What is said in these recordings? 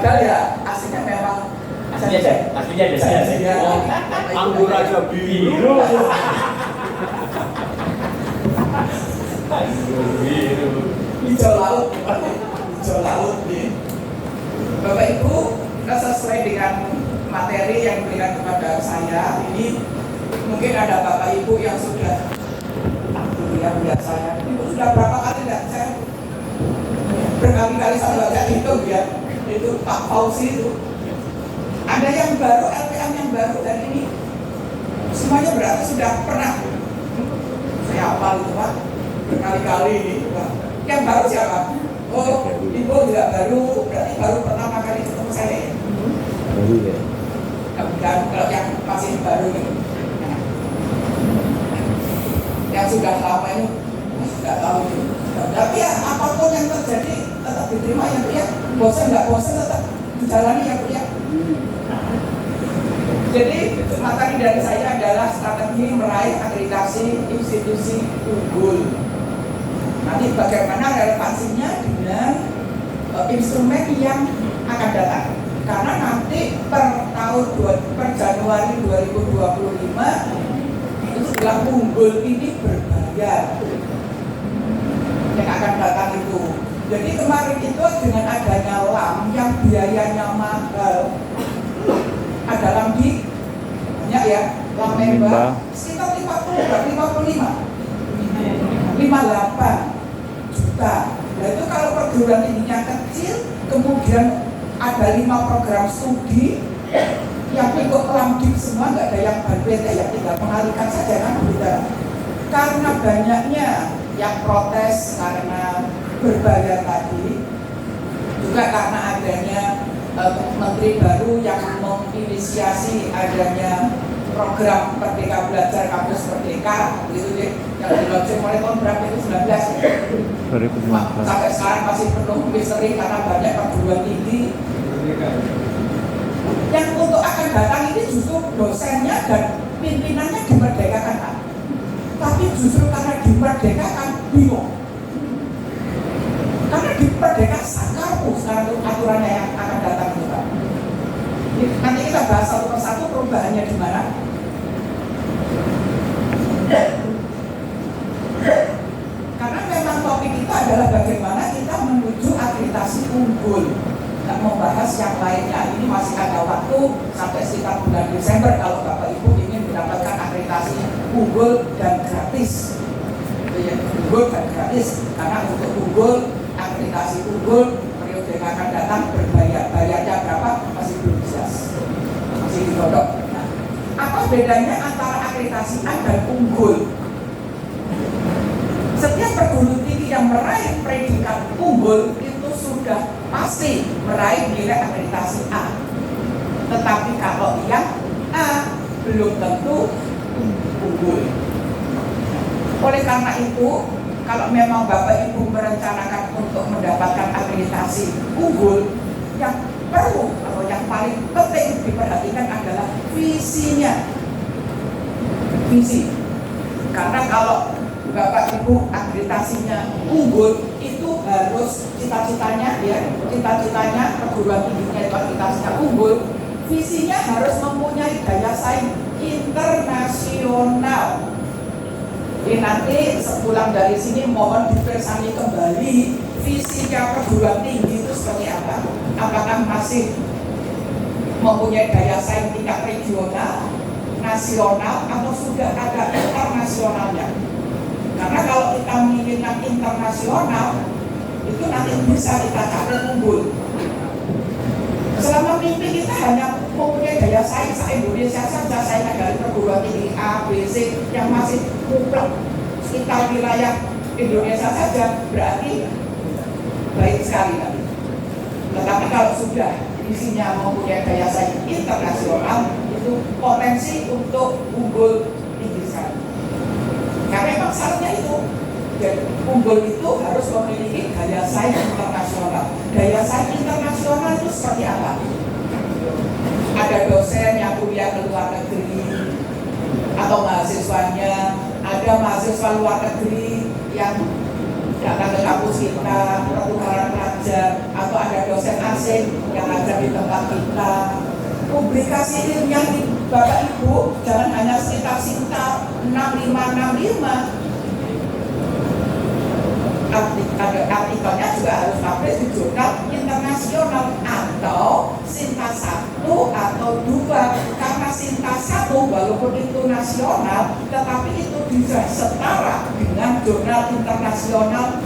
Padahal ya aslinya memang aslinya biasa. Anggur aja biru. Hijau laut nih. Bapak Ibu, sesuai dengan materi yang diberikan kepada saya ini, mungkin ada Bapak Ibu yang sudah saya itu sudah berapa kali enggak, saya berkali-kali saya baca itu Pak Fauzi itu ada yang baru, LPM yang baru, dan ini semuanya berarti sudah pernah saya hafal itu Pak berkali-kali ini Pak. Yang baru siapa? Oh, Ibu tidak baru, berarti baru pertama kali ketemu saya ya? Baru ya? Dan kalau yang masih baru ini yang sudah lama ini nggak tahu itu. Tapi ya apapun yang terjadi tetap diterima ya Bu ya. Bosan nggak bosan tetap dijalani ya Bu ya. Jadi materi dari saya adalah strategi meraih akreditasi institusi unggul. Nanti bagaimana relevansinya dengan instrumen yang akan datang. Karena nanti per Januari 2025 itu bilang unggul ini berbayar yang akan datang itu. Jadi kemarin itu dengan adanya LAM yang biayanya mahal, ada LAM di banyak ya, LAM Memba sekitar 58 juta. Nah itu kalau perguruan tingginya kecil, kemudian ada 5 program studi yang ikut LAMDIP semua, nggak ada yang berbeda, yang tinggal mengalihkan saja kan begitu. Karena banyaknya yang protes karena berbayar tadi, juga karena adanya menteri baru yang menginisiasi adanya program Merdeka Belajar Kampus Merdeka gitu deh, yang dilaunching mulai tahun berapa itu 19 ya? 2019. Sampai sekarang masih penuh misteri karena banyak perguruan tinggi yang untuk akan datang ini justru dosennya dan pimpinannya dimerdekakan kan? Tapi justru karena dimerdekakan bingung, karena dimerdekakan sakarmu sekarang itu aturannya yang akan datang itu Pak. Nanti kita bahas satu persatu perubahannya di mana. Karena memang topik kita adalah bagaimana kita menuju akreditasi unggul. Tidak membahas yang lainnya. Ini masih ada waktu sampai sekitar bulan Desember kalau Bapak Ibu ingin mendapatkan akreditasi unggul dan gratis. Unggul dan gratis. Karena untuk unggul, akreditasi unggul periode yang akan datang berbayar. Bayarnya berapa? Masih belum jelas. Masih digodok. Nah, apa bedanya antara akreditasi A dan unggul? Setiap perguruan tinggi yang meraih predikat unggul itu sudah pasti meraih nilai akreditasi A. Tetapi kalau yang A belum tentu unggul. Oleh karena itu, kalau memang Bapak Ibu merencanakan untuk mendapatkan akreditasi unggul, yang perlu atau yang paling penting diperhatikan adalah visinya. Visi. Karena kalau Bapak Ibu akreditasinya unggul, itu harus cita-citanya perguruan tingginya itu akreditasinya unggul, visinya harus mempunyai daya saing internasional. Jadi nanti sepulang dari sini mohon dipersani kembali visinya perguruan tinggi itu seperti apa. Apakah masih mempunyai daya saing tingkat regional, nasional, atau sudah ada internasionalnya. Karena kalau kita menginginkan internasional, itu nanti bisa kita capai unggul. Selama mimpi kita hanya mempunyai daya saing se-Indonesia saja, saingan dari perguruan tinggi A, B, C yang masih mutlak sekitar wilayah Indonesia saja, berarti baik sekali nanti. Tetapi kalau sudah isinya mempunyai daya saing internasional, itu potensi untuk unggul tinggi sekali. Karena memang syaratnya itu, dan unggul itu harus memiliki daya saing internasional. Daya saing internasional itu seperti apa? Ada dosen yang kuliah ke luar negeri atau mahasiswanya, ada mahasiswa luar negeri yang datang ke kampus kita, pertukaran pelajar, atau ada dosen masing-masing yang ada di tempat kita. Publikasi ilmiah di Bapak Ibu jangan hanya sekitar 6565. Artikelnya juga harus publish di jurnal internasional atau Sinta 1 atau 2, karena Sinta 1 walaupun itu nasional tetapi itu bisa setara dengan jurnal internasional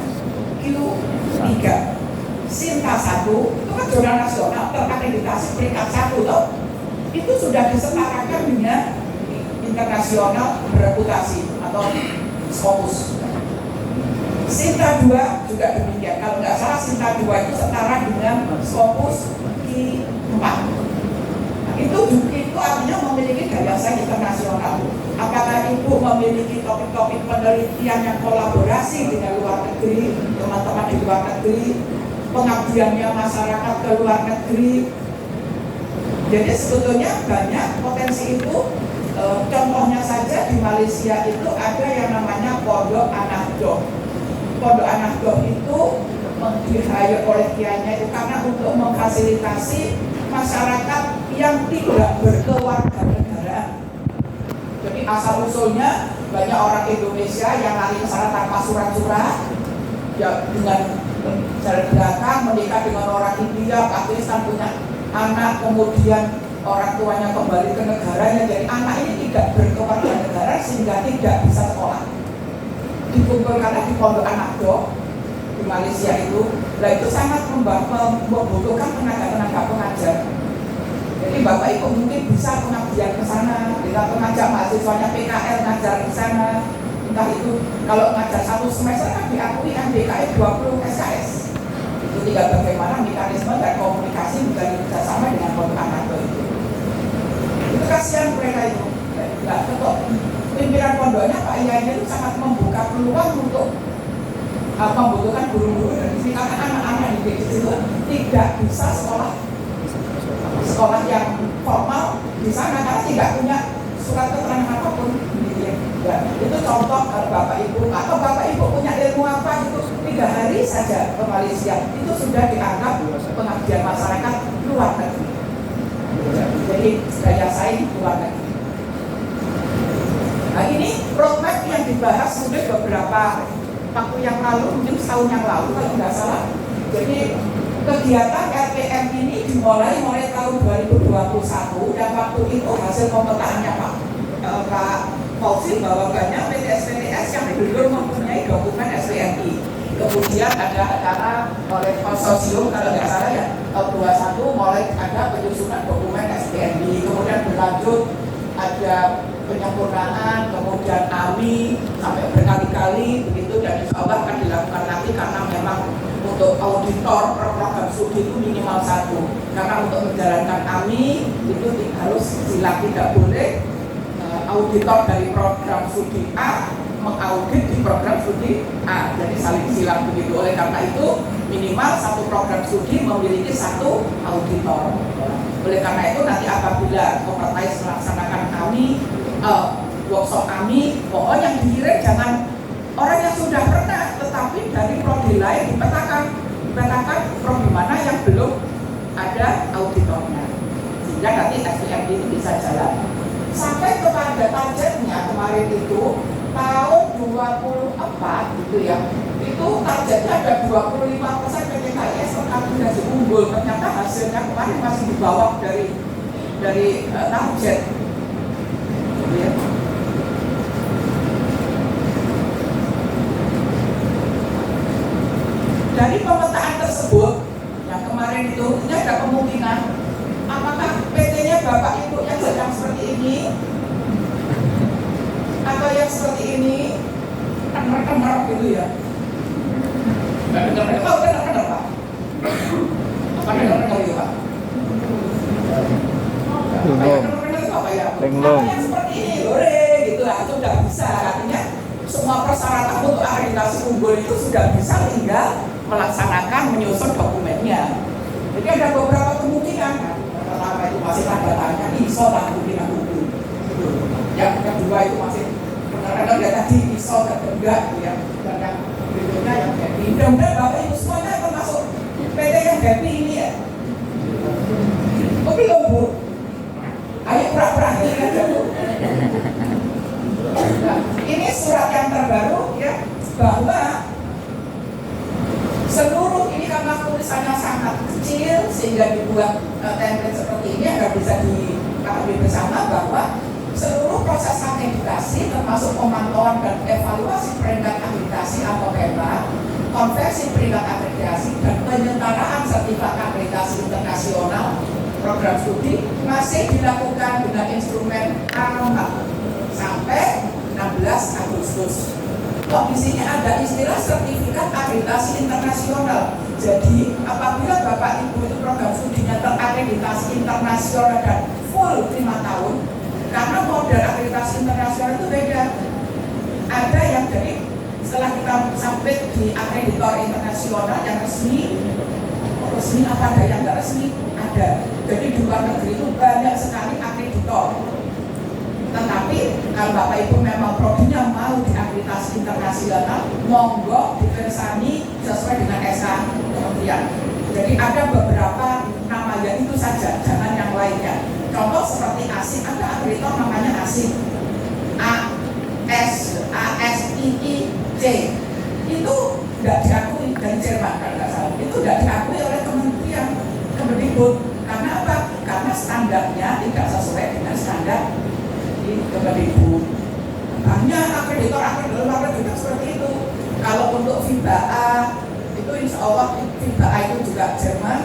Q3. Sinta 1 itu kan jurnal nasional terakreditasi peringkat 1 loh. Itu sudah disetarakan dengan internasional bereputasi atau Scopus. Sinta 2 juga demikian. Kalau nggak salah Sinta 2 itu setara dengan Scopus Q4. Nah, itu artinya memiliki daya saing internasional. Apakah Ibu memiliki topik-topik penelitian yang kolaborasi dengan luar negeri, teman-teman di luar negeri, pengabdiannya masyarakat ke luar negeri. Jadi sebetulnya banyak potensi itu. Contohnya saja di Malaysia itu ada yang namanya Pondok An-Nahdoh. Pondok An-Nahdoh itu di-hire oleh kiainya itu karena untuk memfasilitasi masyarakat yang tidak berkewarganegaraan. Jadi asal usulnya banyak orang Indonesia yang lari ke sana tanpa surat-surat, ya dengan jalan belakang menikah dengan orang India, Pakistan, punya anak, kemudian orang tuanya kembali ke negaranya, jadi anak ini tidak berkewarganegaraan sehingga tidak bisa sekolah. Dikumpulkan di Pondok An-Nahdoh di Malaysia itu, itu sangat membutuhkan tenaga-tenaga pengajar. Jadi Bapak Ibu mungkin bisa pengabdian ke sana, kita pengajar mahasiswanya PKL ngajar di sana. Entah itu kalau ngajar 1 semester kan diakui MBKI 20 SKS. Itu tinggal bagaimana mekanisme dan komunikasi menjadi kerjasama dengan Pondok An-Nahdoh itu. Itu kasihan mereka itu. Nggak tetap. Pimpinan pondoknya Pak Iyanya itu sangat membuka peluang untuk membutuhkan guru-guru dan istri, karena anak-anak di situ tidak bisa sekolah yang formal di sana karena tidak punya surat keterangan apapun. Ya, itu contoh kalau Bapak Ibu atau Bapak Ibu punya ilmu apa itu 3 hari saja ke Malaysia itu sudah dianggap pengabdian masyarakat luar negeri. Jadi daya saing luar negeri. Nah ini roadmap yang dibahas sudah beberapa waktu yang lalu, mungkin setahun yang lalu kalau nggak salah. Jadi kegiatan RPM ini dimulai mulai tahun 2021 dan waktu itu hasil pemetaannya Pak Fauzi bahwa banyak PTS-PTS yang belum mempunyai dokumen SPMI. Kemudian ada acara oleh konsorsium kalau nggak salah ya tahun 21 mulai ada penyusunan dokumen SPMI. Kemudian berlanjut ada penyempurnaan, kemudian AMI sampai berkali-kali begitu, dan insya Allah akan dilakukan nanti karena memang untuk auditor program studi itu minimal 1, karena untuk menjalankan AMI itu harus silang, tidak boleh auditor dari program studi A mengaudit di program studi A, jadi saling silang begitu. Oleh karena itu minimal 1 program studi memiliki 1 auditor. Oleh karena itu nanti apabila Kompetais melaksanakan AMI, workshop AMI, pokoknya yang dikirim jangan orang yang sudah pernah, tetapi dari prodi lain dipetakan prodi mana yang belum ada auditornya, sehingga nanti SPM itu bisa jalan. Sampai kepada targetnya kemarin itu tahun 24 gitu ya, itu targetnya ada 25% PTKIS terkandidasi unggul. Ternyata hasilnya kemarin masih di bawah dari target. Ya. Dari pemetaan tersebut yang kemarin itu ini ada kemungkinan apakah PT-nya Bapak Ibu yang sedang seperti ini atau yang seperti ini kemer-kemer gitu ya. Kemer-kemer Pak. Apa kemer-kemer itu Pak? Linglung. Yang seperti ini, gitu lah, itu sudah bisa. Artinya semua persyaratan untuk akreditasi unggul itu sudah bisa, tinggal melaksanakan menyusun dokumennya. Jadi ada beberapa kemungkinan. Pertama itu masih tanda tanya, ISO lah kemungkinan unggul. Yang kedua itu masih kadang-kadang ya tadi ISO ketiga, ya. Dan yang berikutnya yang happy. Mudah-mudahan Bapak Ibu semuanya termasuk PT yang happy ini ya. bahwa seluruh ini karena tulisannya sangat kecil sehingga dibuat template seperti ini agar bisa dipahami bersama bahwa seluruh proses akreditasi termasuk pemantauan dan evaluasi peringkat akreditasi atau PEMA, konversi peringkat akreditasi dan penyetaraan sertifikat akreditasi internasional program studi masih dilakukan dengan instrumen AMA sampai 16 Agustus. Kok di sini ada istilah sertifikat akreditasi internasional. Jadi apabila Bapak Ibu itu program studinya terakreditasi internasional dan full 5 tahun, karena model akreditasi internasional itu beda. Ada yang dari setelah kita sampai di akreditor internasional yang resmi apa ada yang nggak resmi? Ada. Jadi di luar negeri itu banyak sekali akreditor. Tetapi kalau Bapak Ibu memang prodinya mau diakreditasi internasional, monggo dipersani sesuai dengan SK kementerian. Jadi ada beberapa nama ya itu saja, jangan yang lainnya. Contoh seperti ASIC, ada akreditor namanya ASIC, ASIIC, itu tidak diakui dari Jerman kalau nggak salah. Itu tidak diakui oleh Kementerian Kemendikbud. Karena apa? Karena standarnya tidak sesuai dengan standar di Kemendikbud. Banyak akreditor luar negeri seperti itu. Kalau untuk FIBA itu insya Allah FIBA itu juga Jerman,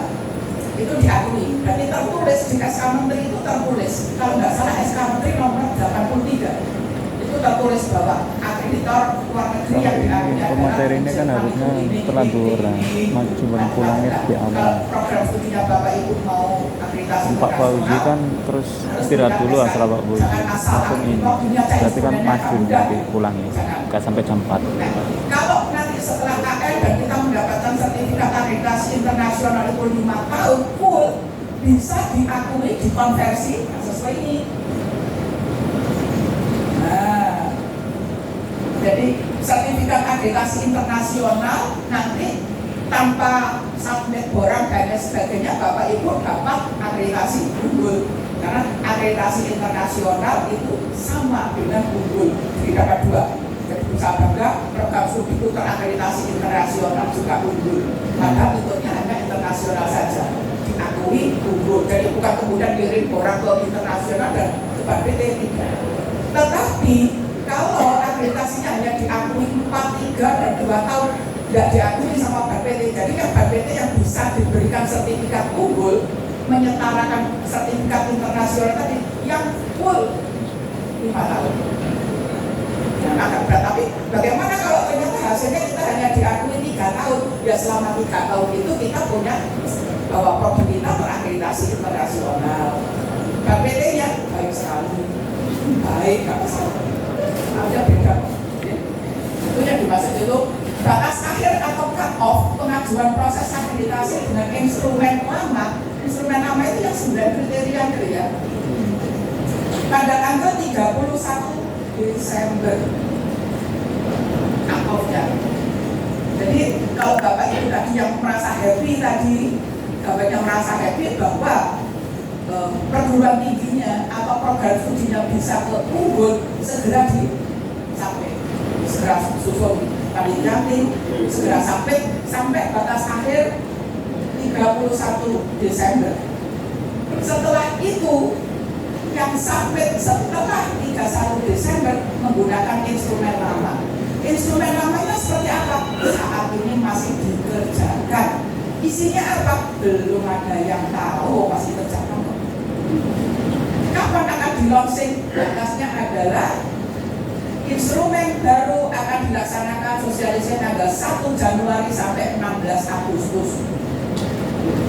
itu diakui. Berarti tertulis di SK Menteri itu tertulis. Kalau nggak salah SK Menteri nomor 83 itu tertulis bahwa akreditor luar negeri yang diakui pemateri ini kan harusnya setelah 2 orang cuma pulangnya di awal. Program studinya Bapak Ibu mau akreditasi Pak Fauzi kan terus istirahat dulu asal Pak Fauzi langsung ini berarti kan maju nanti pulangnya nggak sampai jam 4. Kalau nanti setelah KL dan kita mendapatkan sertifikat akreditasi internasional itu 5 tahun full, bisa diakui, dikonversi sesuai ini. Nah, jadi sertifikat akreditasi internasional nanti tanpa submit borang dan sebagainya Bapak Ibu dapat akreditasi unggul, karena akreditasi internasional itu sama dengan unggul, tidak ada dua. Jadi bisa bangga program studi itu terakreditasi internasional juga unggul, padahal bentuknya hanya internasional saja, diakui unggul. Jadi bukan kemudian kirim borang ke internasional dan ke PT tidak. Tetapi kalau akreditasinya hanya diakui 4, 3, dan 2 tahun tidak diakui sama BPT, jadi kan BPT yang bisa diberikan sertifikat unggul menyetarakan sertifikat internasional tadi yang full 5 tahun. Yang agak berat, tapi bagaimana kalau ternyata hasilnya kita hanya diakui 3 tahun? Ya selama 3 tahun itu kita punya bahwa produk kita terakreditasi internasional. BPT-nya baik sekali, baik, nggak masalah. Ada beda. Itu yang dimaksud itu batas akhir atau cut off pengajuan proses akreditasi dengan instrumen lama. Instrumen lama itu yang 9 kriteria gitu ya. Pada tanggal 31 Desember cut off-nya. Jadi kalau Bapak Ibu tadi yang merasa happy tadi, Bapak yang merasa happy bahwa perguruan tingginya atau program studinya bisa ke unggul, segera segera susun panitia tim, segera sampai batas akhir 31 Desember. Setelah itu yang sampai setelah 31 Desember menggunakan instrumen lama. Instrumen lamanya seperti apa? Saat ini masih dikerjakan. Isinya apa? Belum ada yang tahu, masih kerjakan. Kapan akan di-launching? Batasnya adalah instrumen baru akan dilaksanakan sosialisasi tanggal 1 Januari sampai 16 Agustus.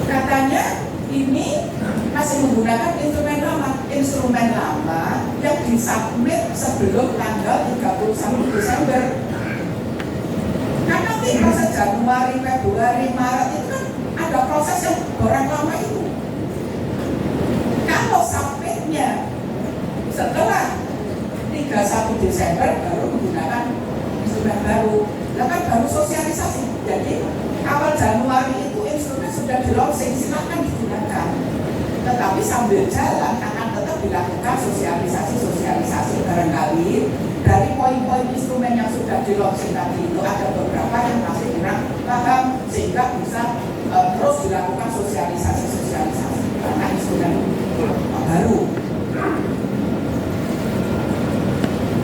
Katanya ini masih menggunakan instrumen lama yang disubmit sebelum tanggal 31 Desember. Kan nanti proses Januari, Februari, Maret itu kan ada proses yang orang lama itu. Kalau submitnya setelah 31 Desember baru menggunakan instrumen baru. Kan baru sosialisasi. Jadi awal Januari itu instrumen sudah di-launching, silakan digunakan. Tetapi sambil jalan akan tetap dilakukan sosialisasi barangkali dari poin-poin instrumen yang sudah di-launching tadi itu ada beberapa yang masih kurang paham sehingga bisa terus dilakukan sosialisasi karena instrumen baru.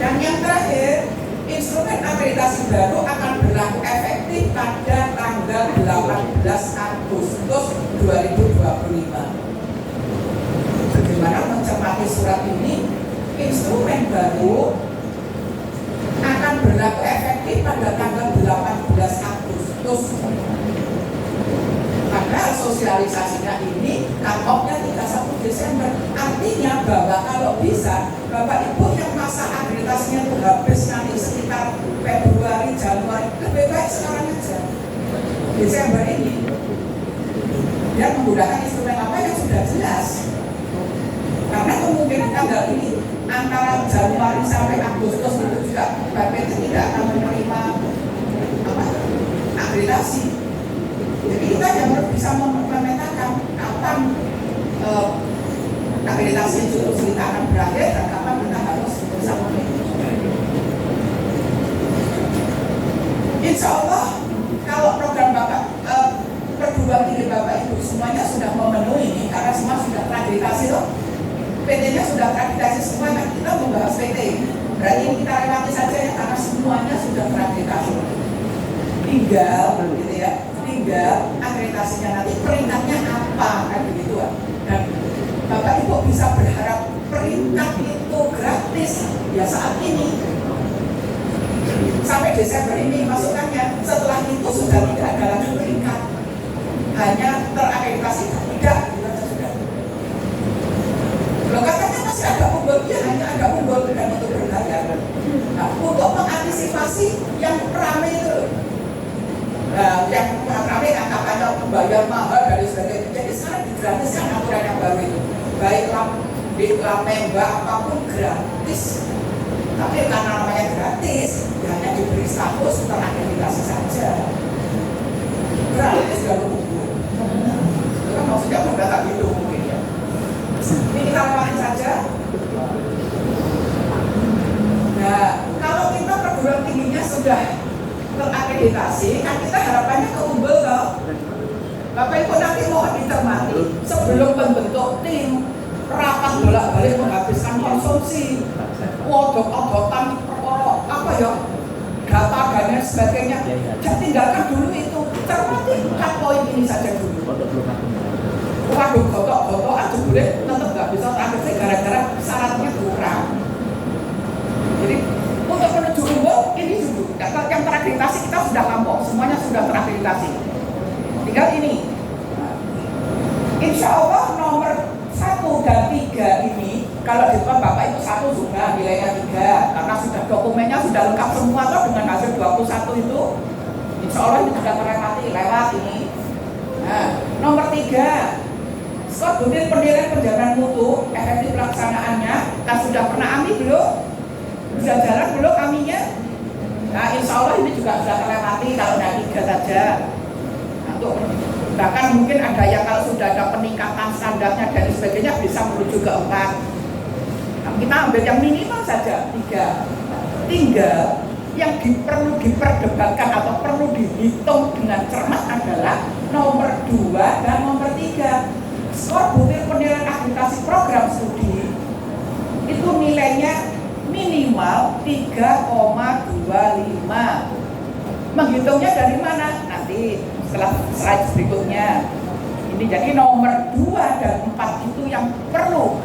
Dan yang terakhir, instrumen akreditasi baru akan berlaku efektif pada tanggal 18 Agustus 2025. Bagaimana mencermati surat ini? Instrumen baru akan berlaku efektif pada tanggal 18 Agustus. Padahal sosialisasinya ini cut-off-nya 31 Desember. Artinya bahwa kalau bisa Bapak Ibu yang masa akreditasinya itu habis nanti sekitar Februari, Januari, lebih baik sekarang aja. Desember ini dia menggunakan instrumen apa yang sudah jelas. Karena kemungkinan tanggal ini antara Januari sampai Agustus itu juga BPT tidak akan menerima akreditasi. Jadi kita harus bisa memetakan kapan akreditasi jurus kita akan berakhir dan kapan kita harus bisa memilih. Insya Allah kalau program Bapak perguruan tinggi Bapak Ibu semuanya sudah memenuhi ini karena semua sudah terakreditasi loh. PT-nya sudah terakreditasi semua, kan kita membahas PT. Berarti ini kita lewati saja ya karena semuanya sudah terakreditasi. Tinggal, gitu ya, tinggal akreditasinya nanti peringkatnya apa kan begitu kan. Dan Bapak Ibu bisa berharap peringkat itu gratis ya saat ini sampai Desember ini masukannya. Setelah itu sudah tidak ada lagi peringkat, hanya terakreditasi tidak. Loh katanya masih ada unggul, ya hanya ada unggul dan itu berbayar. Nah, untuk mengantisipasi yang ramai itu, yang ramai anggapannya membayar mahal dari sebagainya. Jadi sekarang digratiskan aturan yang baru itu, baik Lamemba apapun gratis. Tapi karena namanya gratis, ya hanya diberi status terakreditasi saja. Gratis gak unggul. Itu kan maksudnya udah tak gitu mungkin ya. Ini kita lewatin saja. Nah, kalau kita perguruan tingginya sudah terakreditasi, kan kita harapannya ke unggul toh. Bapak Ibu nanti mohon dicermati sebelum membentuk tim rapat bolak-balik menghabiskan konsumsi, odot-odotan, apa ya, data dan sebagainya. Jangan tinggalkan dulu itu. Cermati 4 poin ini saja dulu. Waduh, gotok-gotok aja boleh tetap nggak bisa terakreditasi gara-gara syaratnya kurang. Jadi untuk menuju unggul ini dulu. Yang terakreditasi kita sudah kampung, semuanya sudah terakreditasi. Tinggal ini. Insya Allah nomor 1 dan 3 ini kalau di depan Bapak itu 1 sudah nilainya 3 karena sudah dokumennya sudah lengkap semua toh dengan hasil 21 itu. Insya Allah ini sudah terlewati lewat ini. Nah, nomor 3 skor butir penilaian perjalanan mutu, efektif pelaksanaannya, kan sudah pernah AMI belum? Sudah jalan belum AMI-nya? Nah, insya Allah ini juga sudah terlewati kalau ada 3 saja. Nah, bahkan mungkin ada yang kalau sudah ada peningkatan standarnya dan sebagainya bisa menuju ke 4. Nah, kita ambil yang minimal saja 3. Tinggal yang perlu diperdebatkan atau perlu dihitung dengan cermat adalah nomor 2 dan nomor 3. Skor butir penilaian akreditasi program studi itu nilainya minimal 3,25. Menghitungnya dari mana? Nanti setelah slide berikutnya. Ini jadi nomor 2 dan 4 itu yang perlu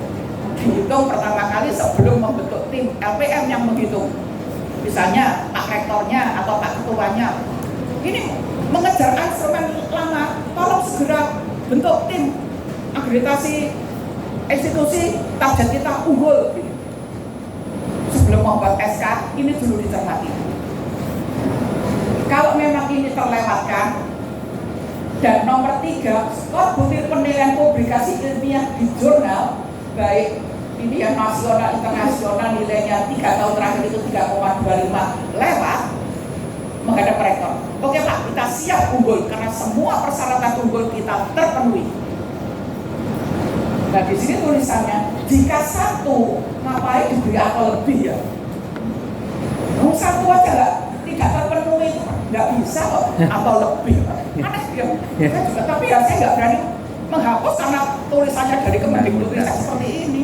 dihitung pertama kali sebelum membentuk tim LPM yang menghitung. Misalnya Pak Rektornya atau Pak Ketuanya. Ini mengejar instrumen lama, tolong segera bentuk tim akreditasi institusi target kita unggul. Sebelum membuat SK, ini dulu dicermati. Kalau memang ini terlewatkan, dan nomor 3, skor butir penilaian publikasi ilmiah di jurnal, baik ini yang nasional, internasional nilainya 3 tahun terakhir itu 3,25 lewat, menghadap rektor. Oke Pak, kita siap unggul karena semua persyaratan unggul kita terpenuhi. Nah di sini tulisannya, jika 1 ngapain diberi atau lebih ya? Satu aja tidak terpenuhi, nggak bisa kok, atau lebih. Aneh dia. Saya juga, tapi ya saya nggak berani menghapus karena tulisannya dari Kemendikbud seperti ini.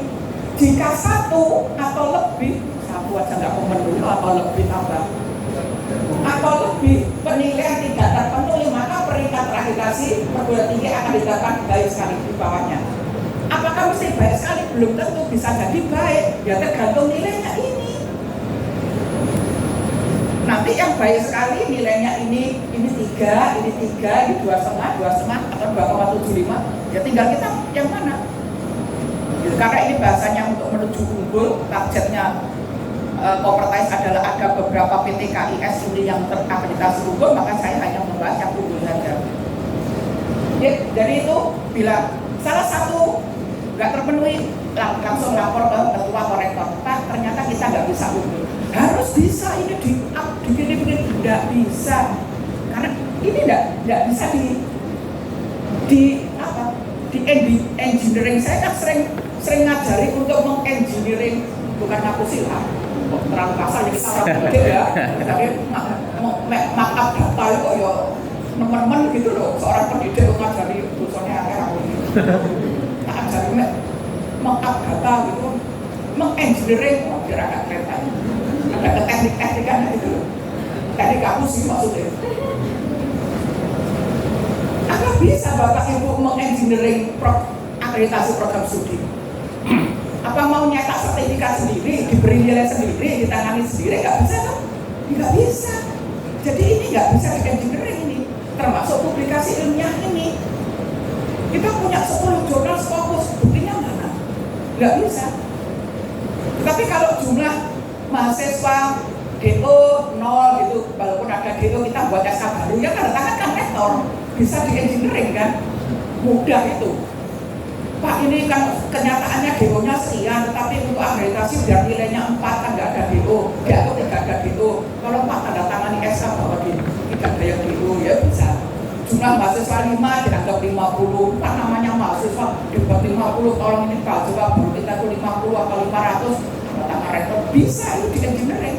Jika satu atau lebih, satu aja nggak memenuhi atau lebih tambah, atau lebih penilaian tidak terpenuhi, maka peringkat akreditasi perguruan tinggi akan ditetapkan baik sekali di bawahnya. Apakah mesti baik sekali? Belum tentu, bisa jadi baik, ya tergantung nilainya ini. Nanti yang baik sekali nilainya ini 3, ini 2,5, atau 2,75, ya tinggal kita yang mana. Karena ini bahasanya untuk menuju unggul, targetnya Kompertais adalah ada beberapa PT KIS ini yang terakreditasi unggul, maka saya hanya membahas yang unggul saja. Ya, dari itu bila salah satu nggak terpenuhi, langsung lapor ke ketua atau rektor. Pak, ternyata kita nggak bisa unggul. Harus bisa ini begini, nggak bisa. Karena ini nggak bisa di engineering. Saya kan sering ngajari untuk mengengineering, bukan ngapusin terlalu kasar jadi salah pikir ya. Tapi markup data kok ya teman-teman gitu loh. Seorang pendidik ngajari tulisannya aku ini. Ngajari markup data gitu, mengengineering, biar agak keren. Ada teknik-teknikan itu. Teknik kampus sih maksudnya. Apa bisa Bapak Ibu mengengineering akreditasi program studi? Apa mau nyetak sertifikat sendiri, diberi nilai sendiri, ditangani sendiri? Nggak bisa kan? Nggak bisa. Jadi ini nggak bisa di-engineering ini, termasuk publikasi ilmiah ini. Kita punya 10 jurnal fokus, buktinya mana? Nggak bisa. Tapi kalau jumlah mahasiswa DO 0 gitu, walaupun ada DO kita buat SK baru, ya tanda tangan kan rektor, bisa di-engineering kan? Mudah itu. Pak, ini kan kenyataannya DO-nya sekian, tetapi untuk akreditasi biar nilainya 4 kan nggak ada DO, ya aku tidak ada DO. Kalau Pak tanda tangani SK bahwa tidak ada yang DO, ya bisa. Jumlah mahasiswa 5 dianggap 50, Pak namanya mahasiswa dibuat 50, tolong ini Pak, coba kita tuh 50 atau 500, tanda tangan rektor, bisa itu di engineering.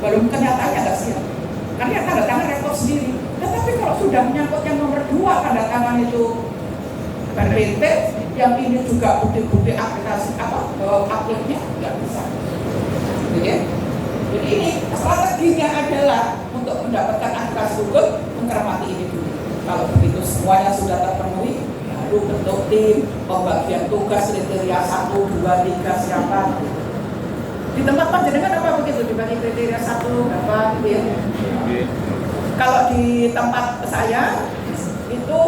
Belum kenyataannya nggak siap, karena tanda tangan rektor sendiri. Tetapi kalau sudah menyangkut yang nomor 2 tanda tangan itu PNT, yang ini juga bukti-bukti akreditasi uploadnya nggak bisa. Jadi ini strateginya adalah untuk mendapatkan akreditasi unggul, mencermati ini dulu. Kalau begitu semuanya sudah terpenuhi, baru bentuk tim, pembagian tugas kriteria 1, 2, 3 siapa. Di tempat panjenengan apa begitu dibagi kriteria 1 berapa gitu ya? Kalau di tempat saya itu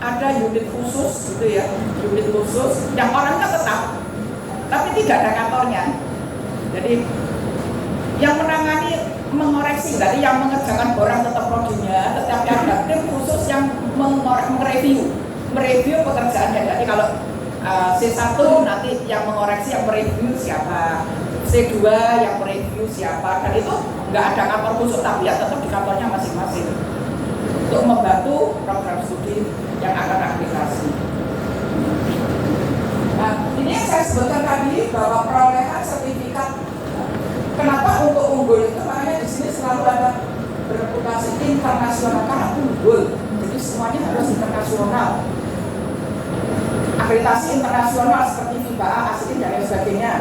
ada unit khusus gitu ya, unit khusus yang orangnya tetap, tapi tidak ada kantornya. Jadi yang menangani mengoreksi, dari yang mengerjakan borang tetap prodinya, tetapi ada tim khusus yang mereview pekerjaannya. Jadi kalau C1 nanti yang mengoreksi, yang mereview siapa, C2 yang mereview siapa, dan itu nggak ada kantor khusus, tapi ya tetap di kantornya masing-masing untuk membantu program studi yang akan akreditasi. Nah, ini yang saya sebutkan tadi bahwa perolehan sertifikat. Kenapa untuk unggul itu? Makanya di sini selalu ada bereputasi internasional karena unggul. Jadi semuanya harus internasional. Akreditasi internasional seperti FIBA, ASIN dan lain sebagainya.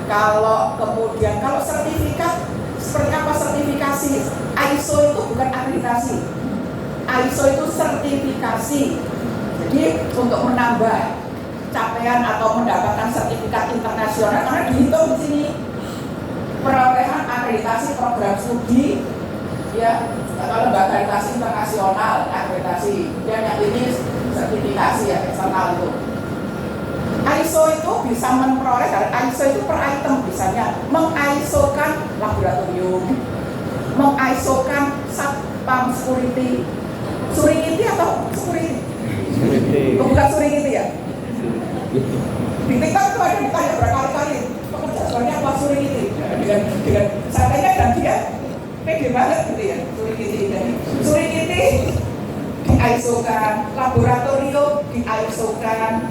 Kalau kemudian kalau sertifikat seperti apa sertifikasi? ISO itu bukan akreditasi. ISO itu sertifikasi. Jadi untuk menambah capaian atau mendapatkan sertifikat internasional, karena dihitung di sini perolehan akreditasi program studi, ya kalau lembaga akreditasi internasional akreditasi, dan yang ini sertifikasi ya eksternal itu. ISO itu bisa memperoleh dari ISO itu per item, misalnya meng-ISO-kan laboratorium, meng-ISO-kan satpam security. Surigiti atau security? Bukan surigiti ya? Di TikTok itu ada ditanya berkali-kali, pekerja soalnya apa surigiti? Dengan santainya dan dia pede banget gitu ya, surigiti. Surigiti di-ISO-kan, laboratorium di-ISO-kan,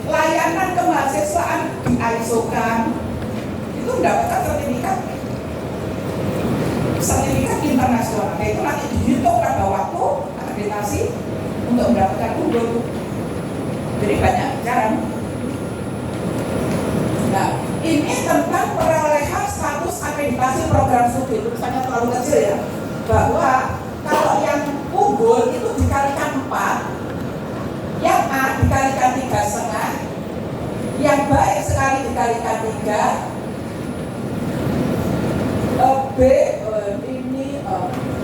layanan kemahasiswaan di-ISO-kan. itu mendapatkan sertifikat internasional. Nah, itu nanti dihitung pada waktu akreditasi untuk mendapatkan unggul. Jadi banyak cara. Nah, ini tentang perolehan status akreditasi program studi. Tulisannya terlalu kecil ya. Bahwa kalau yang unggul itu dikalikan 4, yang A dikalikan 3,5, yang baik sekali dikalikan 3, B ini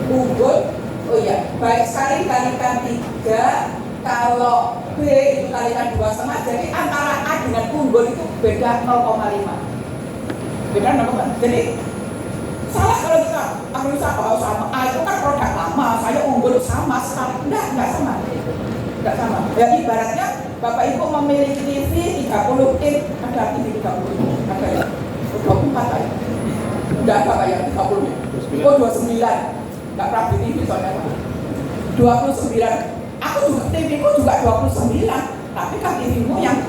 unggul, oh ya, baik sekali dikalikan 3, kalau B itu kalikan 2,5, jadi antara A dengan unggul itu beda 0,5. Beda 0,5. Jadi salah kalau kita kalau sama A itu kan produk lama, saya unggul sama sekali. Enggak sama. Enggak sama. Ya ibaratnya Bapak Ibu memiliki TV 30 inch, ada TV 30, ada ya 24 ya. Enggak ada Pak ya 30 inch. Oh 29. Enggak pernah beli TV soalnya Pak. 29. Aku juga TV ku juga 29, tapi kan TV-mu yang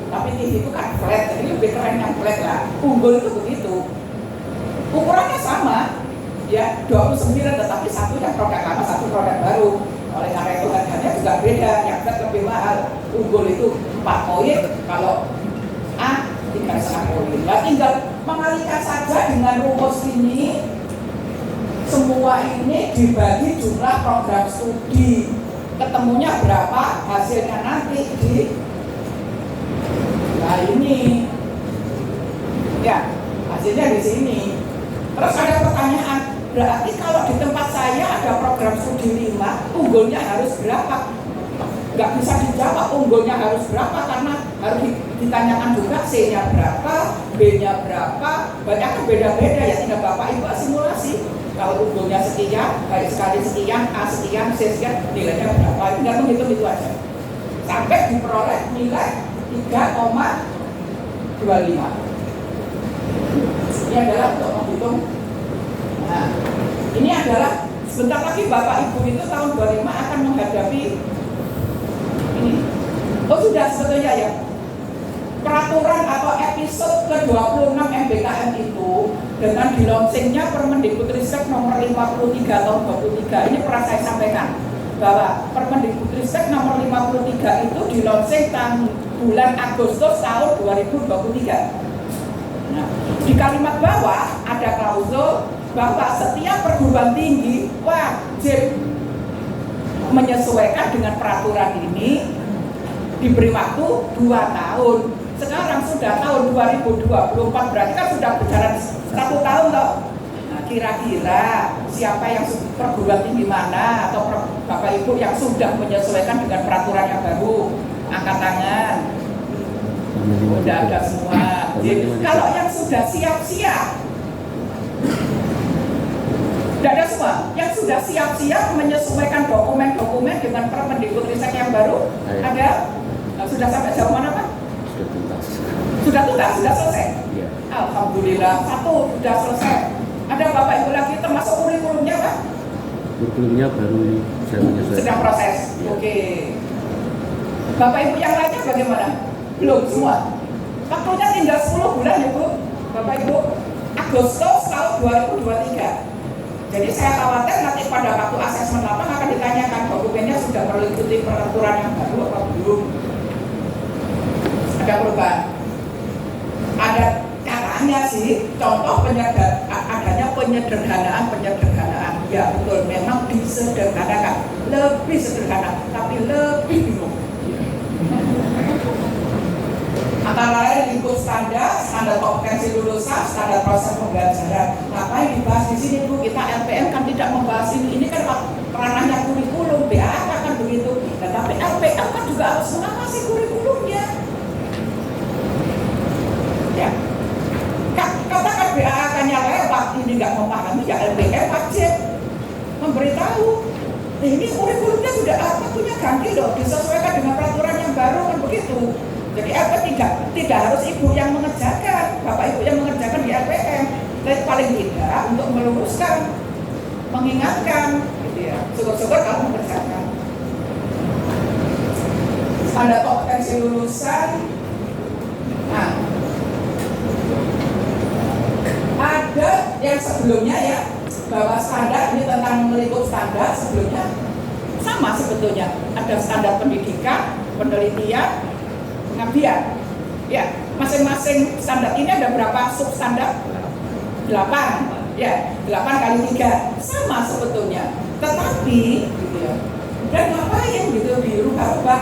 tapi TV itu kan flat, jadi lebih keren yang flat lah. Unggul itu begitu. Ukurannya sama, ya 29, tetapi satu yang produk lama, satu produk baru. Oleh karena itu harganya juga beda, yang flat lebih mahal. Unggul itu 4 poin, kalau A 3,5 poin. Nah, tinggal mengalihkan saja dengan rumus ini. Semua ini dibagi jumlah program studi. Ketemunya berapa, hasilnya nanti di ini. Ya, hasilnya di sini. Terus ada pertanyaan, berarti kalau di tempat saya ada program studi 5, unggulnya harus berapa? Nggak bisa dijawab unggulnya harus berapa, karena harus ditanyakan juga C-nya berapa, B-nya berapa, banyak beda-beda ya, tinggal Bapak Ibu simulasi. Kalau unggulnya sekian, baik sekali sekian, A sekian, C sekian, nilainya berapa, tinggal menghitung itu aja. Sampai diperoleh nilai 3,25. Ini adalah untuk menghitung. Nah, ini adalah sebentar lagi Bapak Ibu itu tahun 25 akan menghadapi ini. Oh sudah sebetulnya ya. Peraturan atau episode ke-26 MBKM itu dengan dilaunchingnya Permendikbudristek nomor 53 tahun 23, ini pernah saya sampaikan bahwa Permendikbudristek nomor 53 itu dilaunching bulan Agustus tahun 2023. Nah, di kalimat bawah ada klausul bahwa setiap perguruan tinggi wajib menyesuaikan dengan peraturan ini, diberi waktu 2 tahun. Sekarang sudah tahun 2024, berarti kan sudah berjalan 1 tahun toh. Nah, kira-kira siapa yang perguruan tinggi mana atau Bapak Ibu yang sudah menyesuaikan dengan peraturan yang baru, angkat tangan. Sudah ada semua. Jadi, kalau yang sudah siap-siap, tidak ada semua. Yang sudah siap-siap menyesuaikan dokumen-dokumen dengan Permendikbudristek yang baru, ada. Sudah sampai jauh mana Pak? Sudah tuntas, sudah selesai. Ya. Alhamdulillah, 1 sudah selesai. Ada Bapak Ibu lagi termasuk kurikulumnya Pak? Kurikulumnya baru saya menyesuaikan. Sedang proses. Ya. Oke. Bapak Ibu yang lainnya bagaimana? Belum semua. Waktunya tinggal 10 bulan ya Bu. Bapak Ibu, Agustus tahun 2023. Jadi saya khawatir nanti pada waktu asesmen lapang akan ditanyakan dokumennya sudah mengikuti peraturan yang baru atau belum. Ada perubahan. Ada caranya sih, contoh adanya penyederhanaan. Ya betul, memang disederhanakan, lebih sederhana, tapi lebih bingung. Antara lain lingkup standar kompetensi lulusan, standar proses pembelajaran. Ngapain dibahas di sini Bu? Kita LPM kan tidak membahas ini kan ranahnya kurikulum, BAK kan begitu. Tetapi LPM kan juga harus mengawasi kurikulumnya. Ya, katakan BAK-nya lewat, ini nggak memahami, ya LPM wajib memberitahu. Ini kurikulumnya sudah waktunya ganti loh, disesuaikan dengan peraturan yang baru kan begitu. Jadi tidak harus ibu yang mengerjakan, bapak ibu yang mengerjakan di LPM, tapi paling tidak untuk meluruskan, mengingatkan, gitu ya. Syukur-syukur kalau mengerjakan. Standar kompetensi lulusan. Nah, yang sebelumnya ya, bahwa standar ini tentang melingkup standar sebelumnya sama sebetulnya. Ada standar pendidikan, penelitian, pengabdian. Ya, masing-masing standar ini ada berapa substandar? 8. Ya, 8 kali 3 sama sebetulnya. Tetapi gitu ya. Dan ngapain gitu dirubah-rubah?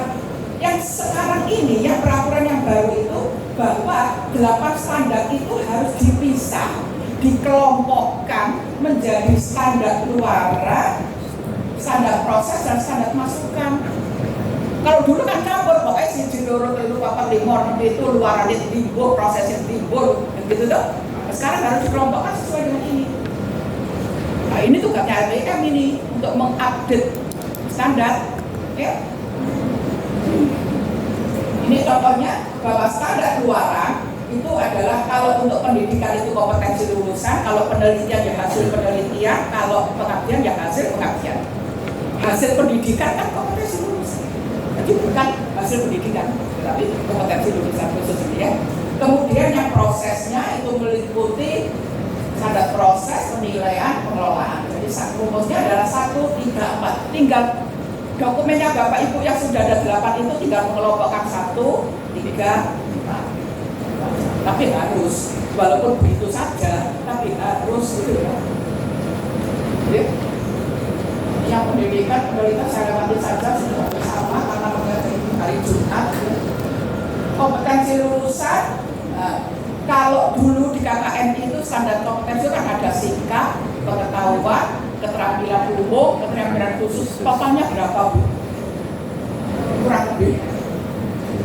Yang sekarang ini yang peraturan yang baru itu bahwa 8 standar itu harus dipisah, dikelompokkan menjadi standar luaran, standar proses dan standar masukan. Kalau dulu kan campur, pokoknya si Jiloro itu papan limor itu luarannya timbul, prosesnya timbul, gitu tuh. Sekarang harus dikelompokkan sesuai dengan ini. Nah ini tugasnya LPM ini untuk mengupdate standar, ya. Ini contohnya bahwa standar luaran itu adalah kalau untuk pendidikan itu kompetensi lulusan, kalau penelitian ya hasil penelitian, kalau pengabdian ya hasil pengabdian. Hasil pendidikan kan kompetensi lulusan, jadi bukan hasil pendidikan, tapi kompetensi lulusan khusus ini ya. Kemudian yang prosesnya itu meliputi standar proses, penilaian, pengelolaan. Jadi rumusnya adalah 1, 3, 4. Tinggal dokumennya Bapak Ibu yang sudah ada 8 itu tinggal mengelompokkan 1, 3, 4. Tapi harus, walaupun begitu saja, tapi harus gitu ya. Jadi, yang pendidikan saya lewati saja sudah bersama karena hari Jumat. Kompetensi lulusan, kalau dulu di KKN itu standar kompetensi kan ada sikap, pengetahuan, keterampilan umum, keterampilan khusus, totalnya berapa Bu? Kurang lebih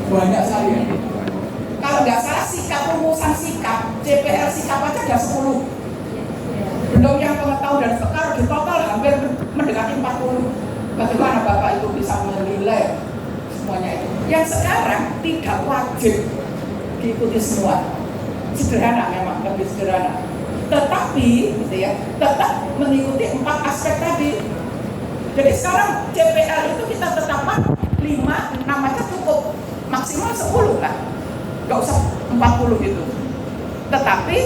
banyak sekali. Kalau nggak salah sikap, rumusan sikap, CPR sikap aja ada 10. Belum yang pengetahuan dan sekarang di total hampir mendekati 40. Bagaimana Bapak Ibu bisa menilai semuanya itu? Yang sekarang tidak wajib diikuti semua. Sederhana memang, lebih sederhana. Tetapi gitu ya, tetap mengikuti 4 aspek tadi. Jadi sekarang CPL itu kita tetapkan 5, 6 aja cukup, maksimal 10 lah, nggak usah 40 gitu. Tetapi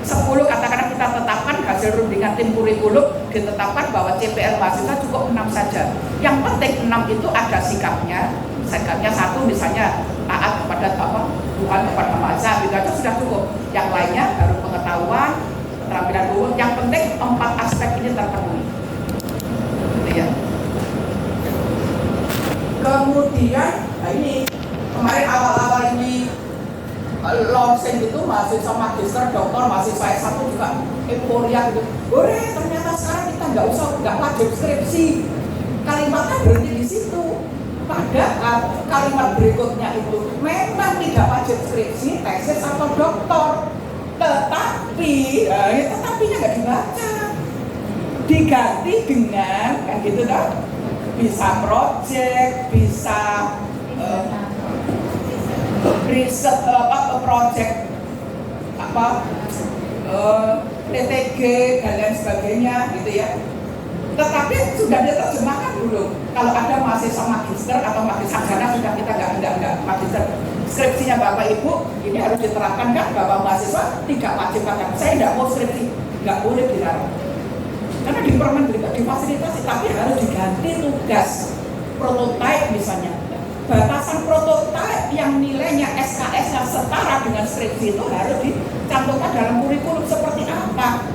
10 katakanlah kita tetapkan hasil rundingan tim kurikulum, ditetapkan bahwa CPL mahasiswa cukup 6 saja. Yang penting 6 itu ada sikapnya. Sikapnya 1 misalnya taat kepada Tuhan, kepada Maha, itu aja sudah cukup. Yang lainnya baru pengetahuan, keterampilan umum. Yang penting 4 aspek ini terpenuhi. Gitu ya. Kemudian, nah ini kemarin awal-awal ini launching itu mahasiswa magister, doktor, mahasiswa S1 juga euforia gitu. Boleh, ternyata sekarang kita nggak wajib skripsi. Kalimatnya berhenti di situ. Padahal kalimat berikutnya itu memang tidak wajib skripsi, tesis atau doktor. Tetapi, tetapinya nggak dibaca. Diganti dengan, kan gitu kan? Bisa project, bisa riset project PTG dan lain sebagainya gitu ya. Tetapi sudah diterjemahkan belum? Kalau ada mahasiswa magister atau magister sarjana sudah kita nggak magister. Skripsinya Bapak Ibu ini harus diterapkan kan bahwa mahasiswa tidak wajib katakan saya tidak mau skripsi, nggak boleh dilarang. Karena di permen difasilitasi, tapi harus diganti tugas prototipe misalnya. Batasan prototipe yang nilainya SKS-nya setara dengan skripsi itu harus dicantumkan dalam kurikulum seperti apa.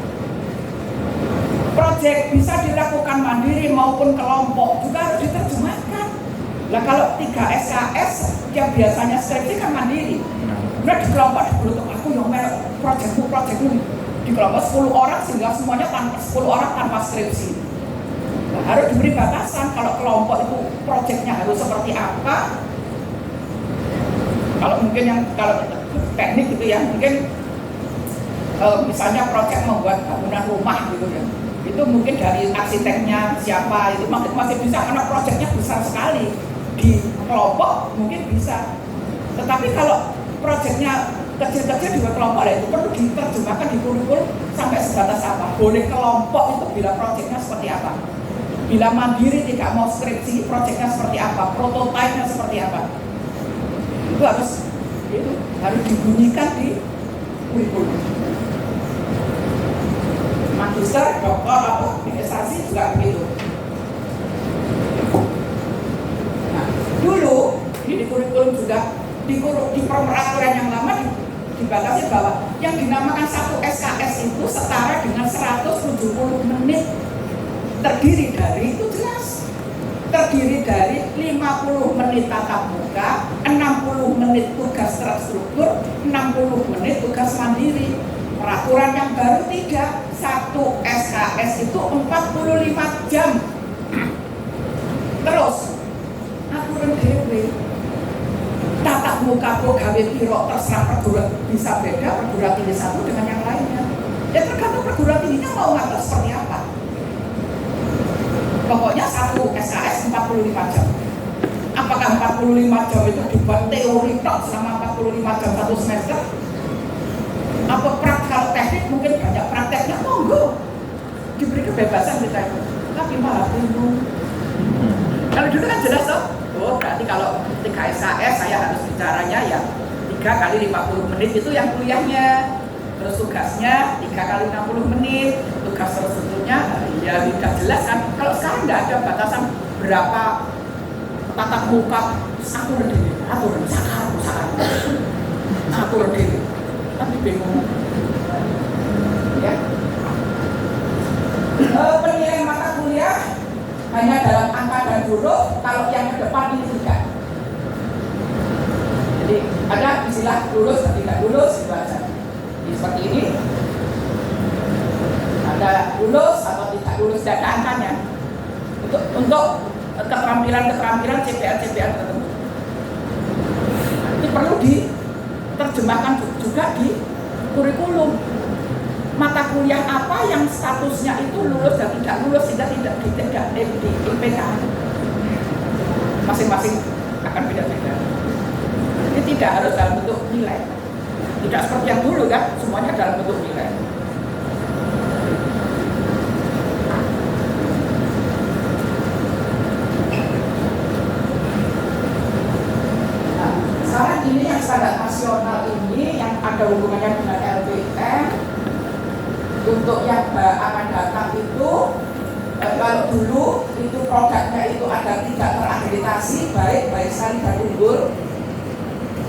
Proyek bisa dilakukan mandiri maupun kelompok juga harus diterjemahkan. Nah kalau 3 SKS yang biasanya skripsi kan mandiri. Nah di kelompok aku yang proyekmu di kelompok 10 orang sehingga semuanya 10 orang tanpa skripsi. Nah, harus diberi batasan kalau kelompok itu proyeknya harus seperti apa. Kalau mungkin kalau teknik gitu ya, mungkin misalnya proyek membuat bangunan rumah gitu ya. Itu mungkin dari arsiteknya siapa itu masih bisa karena proyeknya besar sekali. Di kelompok mungkin bisa. Tetapi kalau proyeknya kecil-kecil juga kelompok itu perlu diterjemahkan di kurikulum sampai sebatas apa. Boleh kelompok itu bila proyeknya seperti apa. Bila mandiri tidak mau skripsi, proyeknya seperti apa, prototipenya seperti apa. Itu harus dibunyikan di kurikulum. magister, doktor, administrasi juga begitu. Nah, dulu ini di kurikulum juga di peraturan yang lama dibatasi bahwa yang dinamakan satu SKS itu setara dengan 170 menit, terdiri dari itu jelas, terdiri dari 50 menit tatap muka, 60 menit tugas terstruktur, 60 menit tugas mandiri. Peraturan yang baru 3, satu SKS itu 45 jam. Terus aturan dewe tatap muka gawe piro terserah perguruan, bisa beda perguruan tinggi satu dengan yang lainnya. Ya tergantung perguruan tingginya mau ngatur seperti apa. Pokoknya satu SKS 45 jam. Apakah 45 jam itu dibuat teori tok selama 45 jam satu semester? Apa kalau teknik mungkin banyak prakteknya, monggo diberi kebebasan kita itu. Tapi malah bingung. Kalau dulu kan jelas toh. Oh, berarti kalau 3 SKS saya harus bicaranya ya 3 kali 50 menit itu yang kuliahnya. Terus tugasnya 3 kali 60 menit. Tugas terstrukturnya ya tidak jelas kan. Kalau sekarang tidak ada batasan berapa tatap muka, aku redih, aku redih. Tapi bingung. Ya. Penilaian mata kuliah hanya dalam angka dan huruf, kalau yang ke depan ini tidak. Jadi ada istilah lulus dan tidak lulus, itu aja. Jadi seperti ini. Ada lulus atau tidak lulus, tidak ada angkanya. Untuk keterampilan CPR tertentu. Ini perlu diterjemahkan juga di kurikulum. Mata kuliah apa yang statusnya itu lulus dan tidak lulus sehingga tidak di IPK. Masing-masing akan beda-beda. Ini tidak harus dalam bentuk nilai. Tidak seperti yang dulu kan, semuanya dalam bentuk nilai. Nah, sekarang ini yang standar nasional ini yang ada hubungannya dengan LPM. Untuk yang akan datang itu kalau dulu itu produknya itu ada tidak terakreditasi, baik sekali dan unggul.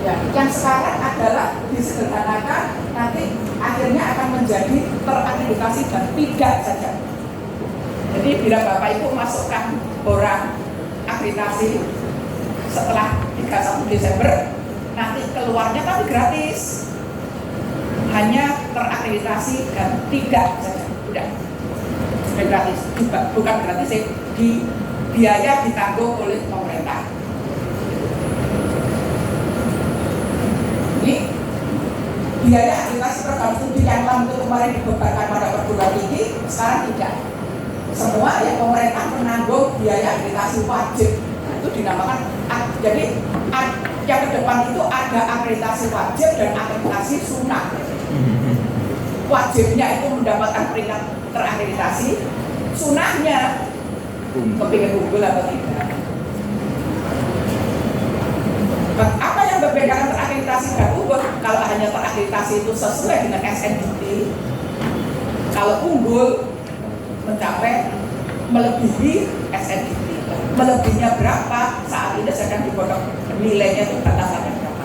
Ya, yang sekarang adalah disederhanakan, nanti akhirnya akan menjadi terakreditasi dan tidak saja. Jadi bila Bapak Ibu masukkan orang akreditasi setelah 31 Desember, nanti keluarnya tapi gratis. Hanya terakreditasi dan tidak saja, udah gratis, bukan gratis, di biaya ditanggung oleh pemerintah. Ini biaya akreditasi program studi yang lama itu kemarin dibebankan pada perguruan tinggi, sekarang tidak. Semua ya pemerintah menanggung biaya akreditasi wajib. Nah, itu dinamakan jadi yang ke depan itu ada akreditasi wajib dan akreditasi sunnah. Wajibnya itu mendapatkan peringkat terakreditasi, sunahnya kepingin unggul atau tidak. Apa yang membedakan terakreditasi dan unggul? Kalau hanya terakreditasi itu sesuai dengan SNBT, kalau unggul mencapai melebihi SNBT. Melebihinya berapa? Saat ini sedang digodok nilainya itu batasannya berapa?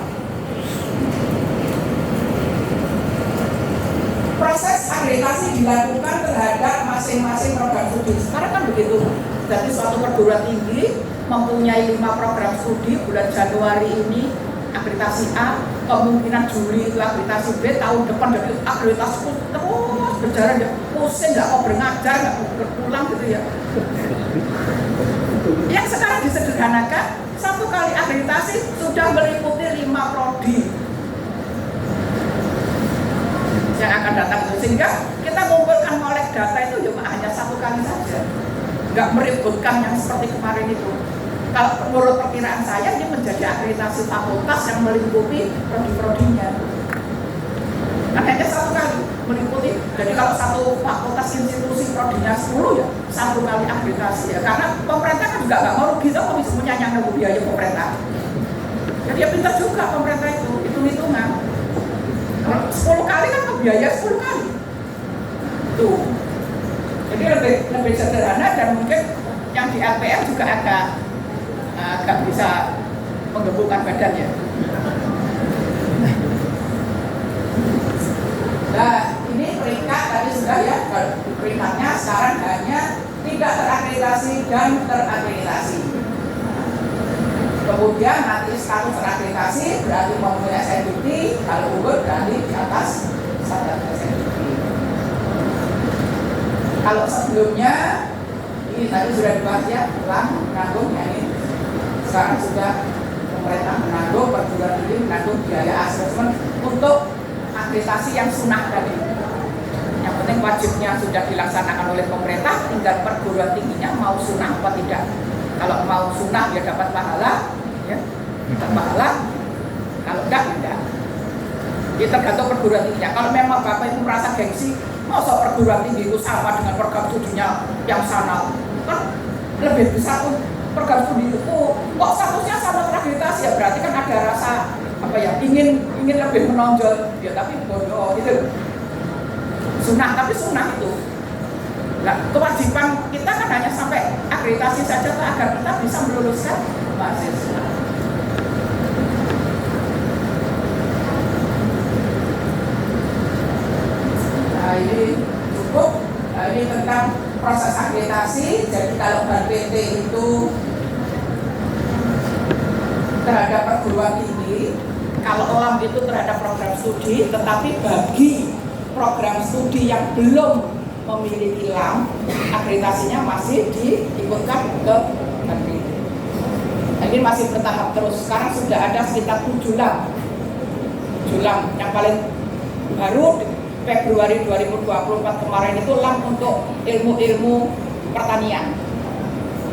Proses akreditasi dilakukan terhadap masing-masing program studi. Sekarang kan begitu. Jadi suatu perguruan tinggi mempunyai 5 program studi, bulan Januari ini akreditasi A, kemungkinan Juli itu akreditasi B, tahun depan dari akreditasi terus berjalan, ya pusing, nggak mau berngajar, nggak mau berpulang gitu ya. Yang sekarang disederhanakan, 1 kali akreditasi sudah meliputi 5 prodi yang akan datang itu, sehingga kita mengumpulkan molek data itu cuma hanya 1 kali saja, nggak meributkan yang seperti kemarin itu. Kalau menurut perkiraan saya ini menjadi akreditasi fakultas yang meliputi prodi-prodinya, kan hanya 1 kali meliputi. Jadi kalau satu fakultas institusi prodinya 10 ya 1 kali akreditasi ya, karena pemerintah kan juga nggak mau rugi, kalau bisa punya nyangka biaya pemerintah. Jadi ya pintar juga pemerintah itu hitung-hitungan. 10 kali kan biaya 10 kali. Tuh. Jadi lebih sederhana dan mungkin yang di LPR juga agak bisa menggemukkan badannya. Nah, ini peringkat tadi sudah ya, peringkatnya sekarang hanya tidak terakreditasi dan terakreditasi. Kemudian nanti status terakreditasi berarti memenuhi SNBT, kalau unggul berarti di atas standar SNBT. Kalau sebelumnya ini tadi sudah dibahas ya, menanggung ya ini. Sekarang sudah pemerintah menanggung, perguruan tinggi menanggung biaya asesmen untuk akreditasi yang sunnah tadi. Yang penting wajibnya sudah dilaksanakan oleh pemerintah, tinggal perguruan tingginya mau sunnah apa tidak. Kalau mau sunnah ya dapat pahala, ya dapat pahala. Kalau enggak. Ini tergantung perguruan tingginya. Kalau memang Bapak Ibu merasa gengsi, masa perguruan tinggi itu sama dengan program studinya yang sana, kan lebih besar pun program studi itu kok statusnya sama terakreditasi, ya berarti kan ada rasa apa ya, ingin lebih menonjol ya, tapi bodoh gitu. Sunnah, tapi sunnah itu. Nah, kewajiban kita kan hanya sampai akreditasi saja agar kita bisa meluluskan mahasiswa. Nah, ini cukup. Nah, ini tentang proses akreditasi. Jadi kalau BAN-PT itu terhadap perguruan tinggi, kalau OLAM itu terhadap program studi, tetapi bagi program studi yang belum memiliki LAM, akreditasinya masih diikutkan ke BAN-PT. Nah, ini masih bertahap terus. Sekarang sudah ada sekitar 7 LAM. 7 LAM yang paling baru Februari 2024 kemarin itu LAM untuk ilmu-ilmu pertanian.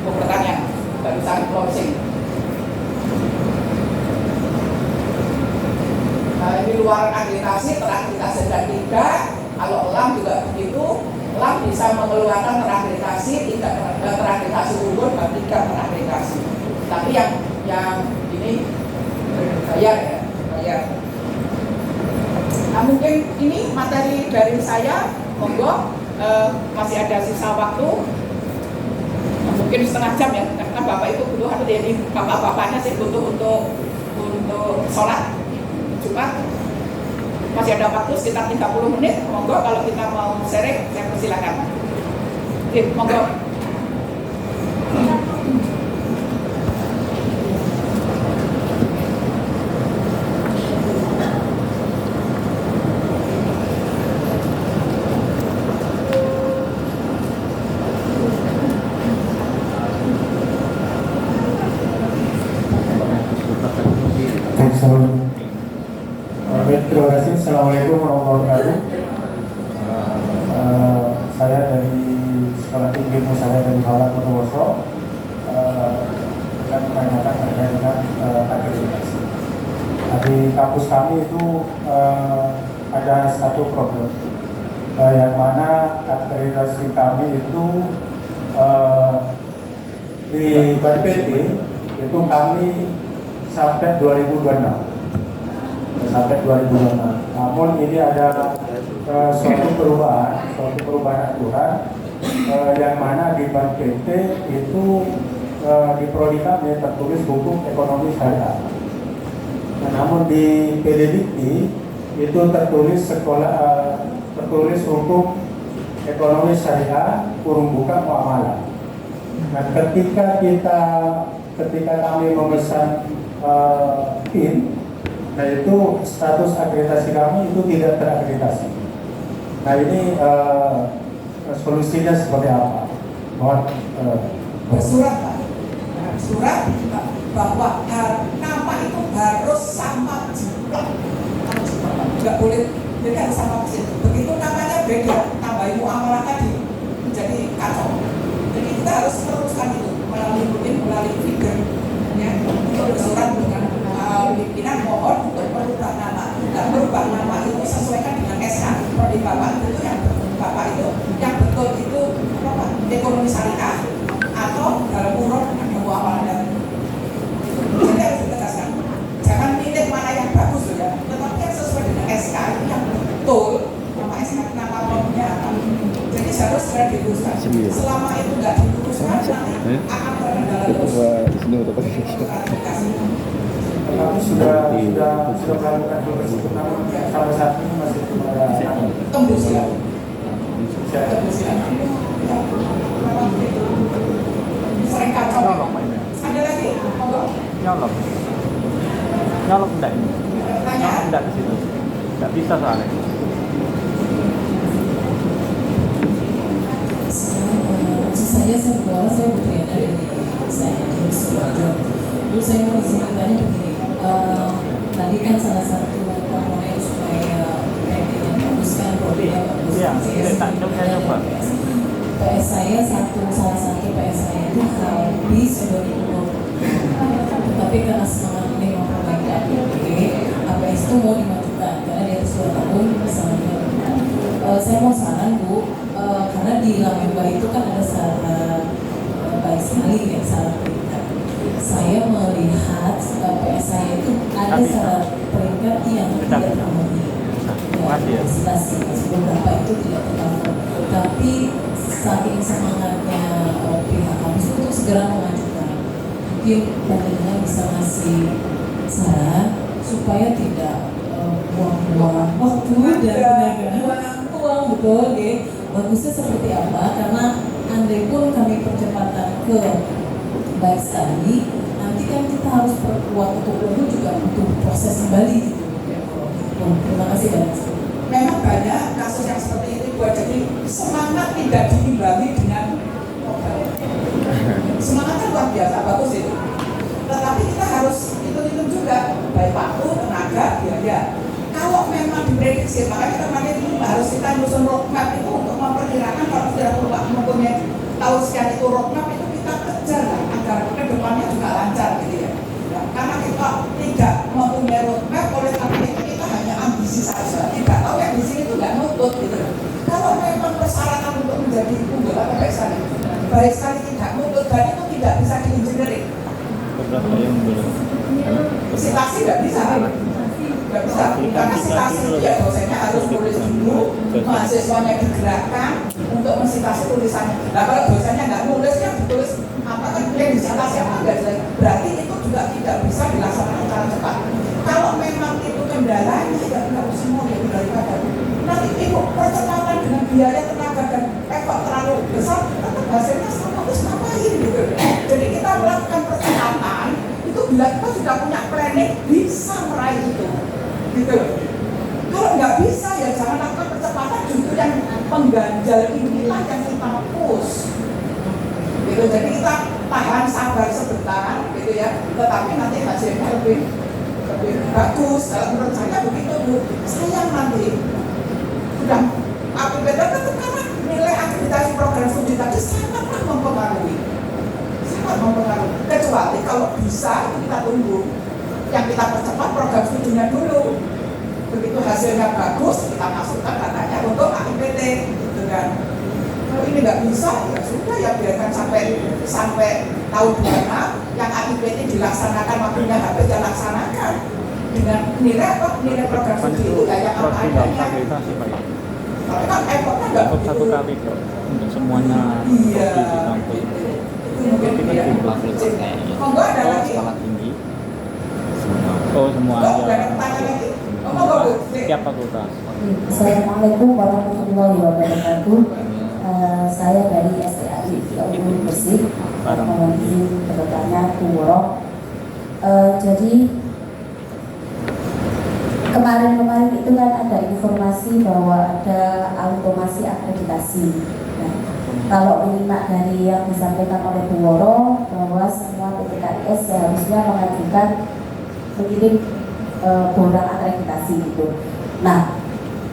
Untuk pertanian, barusan closing. Nah, ini luar akreditasi, terakreditasi dan tidak. Kalau LAM juga begitu, LAM bisa mengeluarkan terakreditasi, tidak terakreditasi unggul dan tidak terakreditasi. Tapi yang ini bayar ya, bayar. Nah, mungkin ini materi dari saya, monggo masih ada sisa waktu, mungkin setengah jam ya, karena Bapak Ibu butuh ada jadi bapak-bapaknya sih butuh untuk sholat Jumat. Masih ada waktu sekitar 30 menit, monggo kalau kita mau sharing, saya persilakan. Oke, monggo. Terima kasih. Assalamualaikum warahmatullahi wabarakatuh. Saya dari Sekolah Tinggi Ilmu saya dari Malang Bondowoso akan menanyakan terkait dengan akreditasi. Di kampus kami itu ada satu problem yang mana akreditasi kami itu di BAN-PT itu kami sampai 2026. Namun ini ada suatu perubahan aturan yang mana di BAN-PT itu di prodi kami tertulis hukum ekonomi syariah. Namun di PDDikti itu tertulis tertulis hukum ekonomi syariah kurung buka muamalah. Nah, ketika kami memesan PIN, nah itu status akreditasi kami itu tidak terakreditasi. Nah ini solusinya seperti apa? Mohon bersurat Pak. Surat bahwa nama itu harus sama jiplak, nggak boleh, jadi harus sama mesin. Begitu namanya beda, tambahin muamalah tadi menjadi kacau. Jadi kita harus teruskan itu melalui figure, ya, untuk bersurat dengan pimpinan mohon untuk merubah nama. Dan merubah nama itu sesuaikan dengan SK prodi Bapak itu yang Bapak itu yang betul itu apa, ekonomi syariah atau dalam kurun ada muamalah dan jadi harus ditegaskan. Jangan milih mana yang bagus ya, tetapi yang sesuai dengan SK itu yang betul nama SK nama prodinya. Jadi harus segera diluruskan. Kami sudah melakukan beberapa namun sampai saat ini masih belum ada Tembus ya. Sering kacau. Ada lagi? Monggo. Nyolok enggak ini? Tanya. Enggak ke situ. Enggak bisa soalnya. Saya berdoa, saya berdoa dari saya di Surabaya. Lalu saya mau izin tanya begini, tadi kan salah satu komponen supaya rankingnya bagus kan, produknya bagus. Iya, tak coba. PS saya salah satu PS saya itu habis 2020. Tapi karena semangat ini memperbaiki APS itu mau dimajukan karena di atas 2 tahun misalnya. Saya mau saran Bu, karena di Lamemba itu kan ada syarat baik sekali ya, syarat peringkat. Saya melihat PS saya itu ada syarat peringkat yang tidak terpenuhi. Ya, beberapa itu tidak tercover. Tapi saking semangatnya pihak kampus untuk segera mengajukan, mungkin bagaimana bisa ngasih saran supaya tidak buang-buang waktu dan tenaga uang, betul, okay. Bagusnya seperti apa? Karena andai pun kami percepatan ke baik sekali, nanti kan kita harus perkuat untuk dulu juga butuh proses kembali gitu. Terima kasih banyak. Memang banyak kasus yang seperti itu buat jadi semangat tidak diimbangi dengan modal. Semangatnya luar biasa bagus itu. Tetapi kita harus hitung-hitung juga baik waktu, tenaga, biaya. Kalau memang diprediksi, maka kita harus kita nyusun roadmap itu untuk memperkirakan kalau sudah mempunyai tahun sekian itu roadmap itu kita kejar lah agar ke depannya juga lancar gitu ya. Karena kita tidak mempunyai roadmap, oleh karena itu kita hanya ambisi saja. Tidak tahu yang di sini itu nggak nutut gitu. Kalau memang persyaratan untuk menjadi unggulan baik sekali tidak nutut dan itu tidak bisa diinjineering. Sitasi nggak bisa. Nggak bisa, karena sitasi ya dosennya harus tulis dulu, mahasiswanya digerakkan untuk mensitasi tulisannya. Nah kalau dosennya nggak nulis, yang ditulis apa kan yang disitasi apa nggak jelas. Berarti itu juga tidak bisa dilaksanakan secara cepat. Kalau memang itu kendalanya, ya nggak usah mau daripada nanti ibu percepatan dengan biaya tenaga dan effort terlalu besar, tetap hasilnya sama terus ngapain gitu. Jadi kita melakukan percepatan itu bila kita sudah punya planning bisa meraih itu. Gitu. Kalau nggak bisa ya jangan lakukan percepatan, justru yang mengganjal inilah yang kita push. Gitu. Jadi kita tahan sabar sebentar, gitu ya. Tetapi nanti hasilnya lebih bagus. Kalau menurut saya begitu Bu. Sayang nanti sudah aku beda tetap karena nilai akreditasi program studi tadi sangatlah mempengaruhi. Sangat mempengaruhi. Kecuali kalau bisa kita tunggu. Yang kita percepat program studinya dulu. Begitu hasilnya bagus, kita masukkan datanya untuk AIPT, gitu kan. Kalau ini nggak bisa, ya sudah ya biarkan sampai tahun 26 yang AIPT dilaksanakan waktunya habis ya laksanakan dengan nilai apa? Nilai program studi itu ya yang apa adanya. Tapi kan effortnya nggak untuk satu kali kok untuk semuanya. Iya. Mungkin kita jumlah Monggo ada lagi. sekolah tinggi. Oh semua Ada aja. tanya lagi. Monggo Bu. Setiap fakultas. Assalamualaikum warahmatullahi wabarakatuh. Saya dari STAI Unggul Bersih. Mohon izin bertanya Kuworo. Jadi kemarin itu kan ada informasi bahwa ada automasi akreditasi. Nah, kalau menyimak dari yang disampaikan oleh Bu Woro bahwa semua PTKIS seharusnya mengajukan mengirim borang akreditasi gitu. Nah,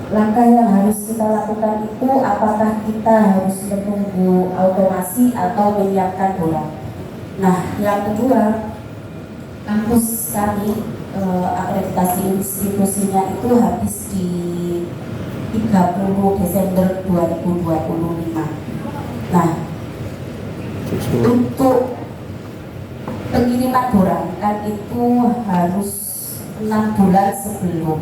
langkah yang harus kita lakukan itu apakah kita harus menunggu automasi atau menyiapkan borang? Nah, yang kedua, kampus kami akreditasi institusinya itu habis di 30 Desember 2025. Nah, untuk pengiriman borang kan itu harus 6 bulan sebelum.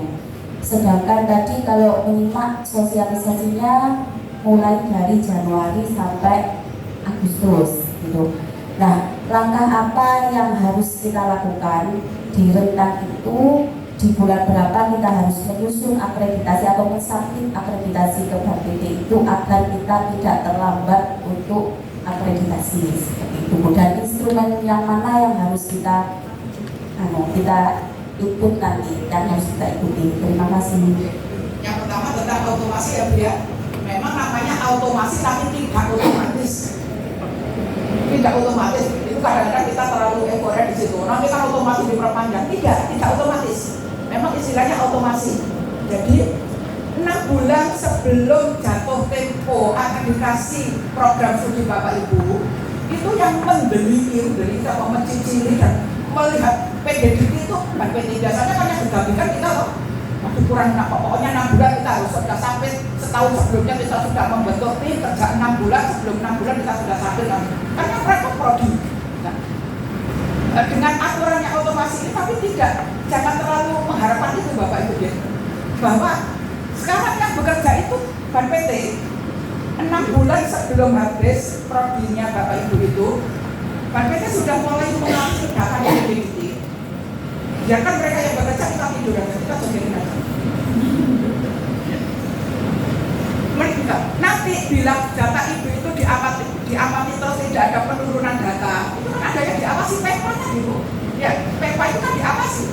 Sedangkan tadi kalau menyimak sosialisasinya mulai dari Januari sampai Agustus gitu. Nah, langkah apa yang harus kita lakukan di rentang itu, di bulan berapa kita harus menyusun akreditasi atau mensubmit akreditasi ke Bank PT itu agar kita tidak terlambat untuk akreditasi seperti itu. Dan instrumen yang mana yang harus kita ikut nanti dan harus kita ikuti. Terima kasih. Yang pertama tentang otomasi ya Bu ya. Memang namanya otomasi tapi tidak otomatis. Tidak otomatis. Itu kadang-kadang kita terlalu euforia di situ. Nanti kan otomatis diperpanjang. Tidak otomatis. Memang istilahnya otomasi. Jadi 6 bulan sebelum jatuh tempo akreditasi program studi Bapak Ibu, itu yang membeli atau mencicili dan melihat PDDT itu bukan PT biasanya kan yang digabikan kita loh masih kurang pokoknya 6 bulan kita harus sudah sampai setahun sebelumnya kita sudah membentuk tim kerja 6 bulan sebelum 6 bulan kita sudah sampai karena mereka prodi. Nah, dengan aturan yang otomasi ini tapi jangan terlalu mengharapkan itu Bapak Ibu ya, bahwa sekarang yang bekerja itu Ban PT 6 bulan sebelum habis prodinya Bapak Ibu itu Ban PT sudah mulai mengambil data yang PDDT. Biarkan mereka yang bekerja kita tidur aja, kita sendiri aja. Mereka nanti bila data ibu itu diamati terus tidak ada penurunan data, itu kan ada yang diawasi PEPA-nya gitu. Ya, PEPA itu kan diawasi.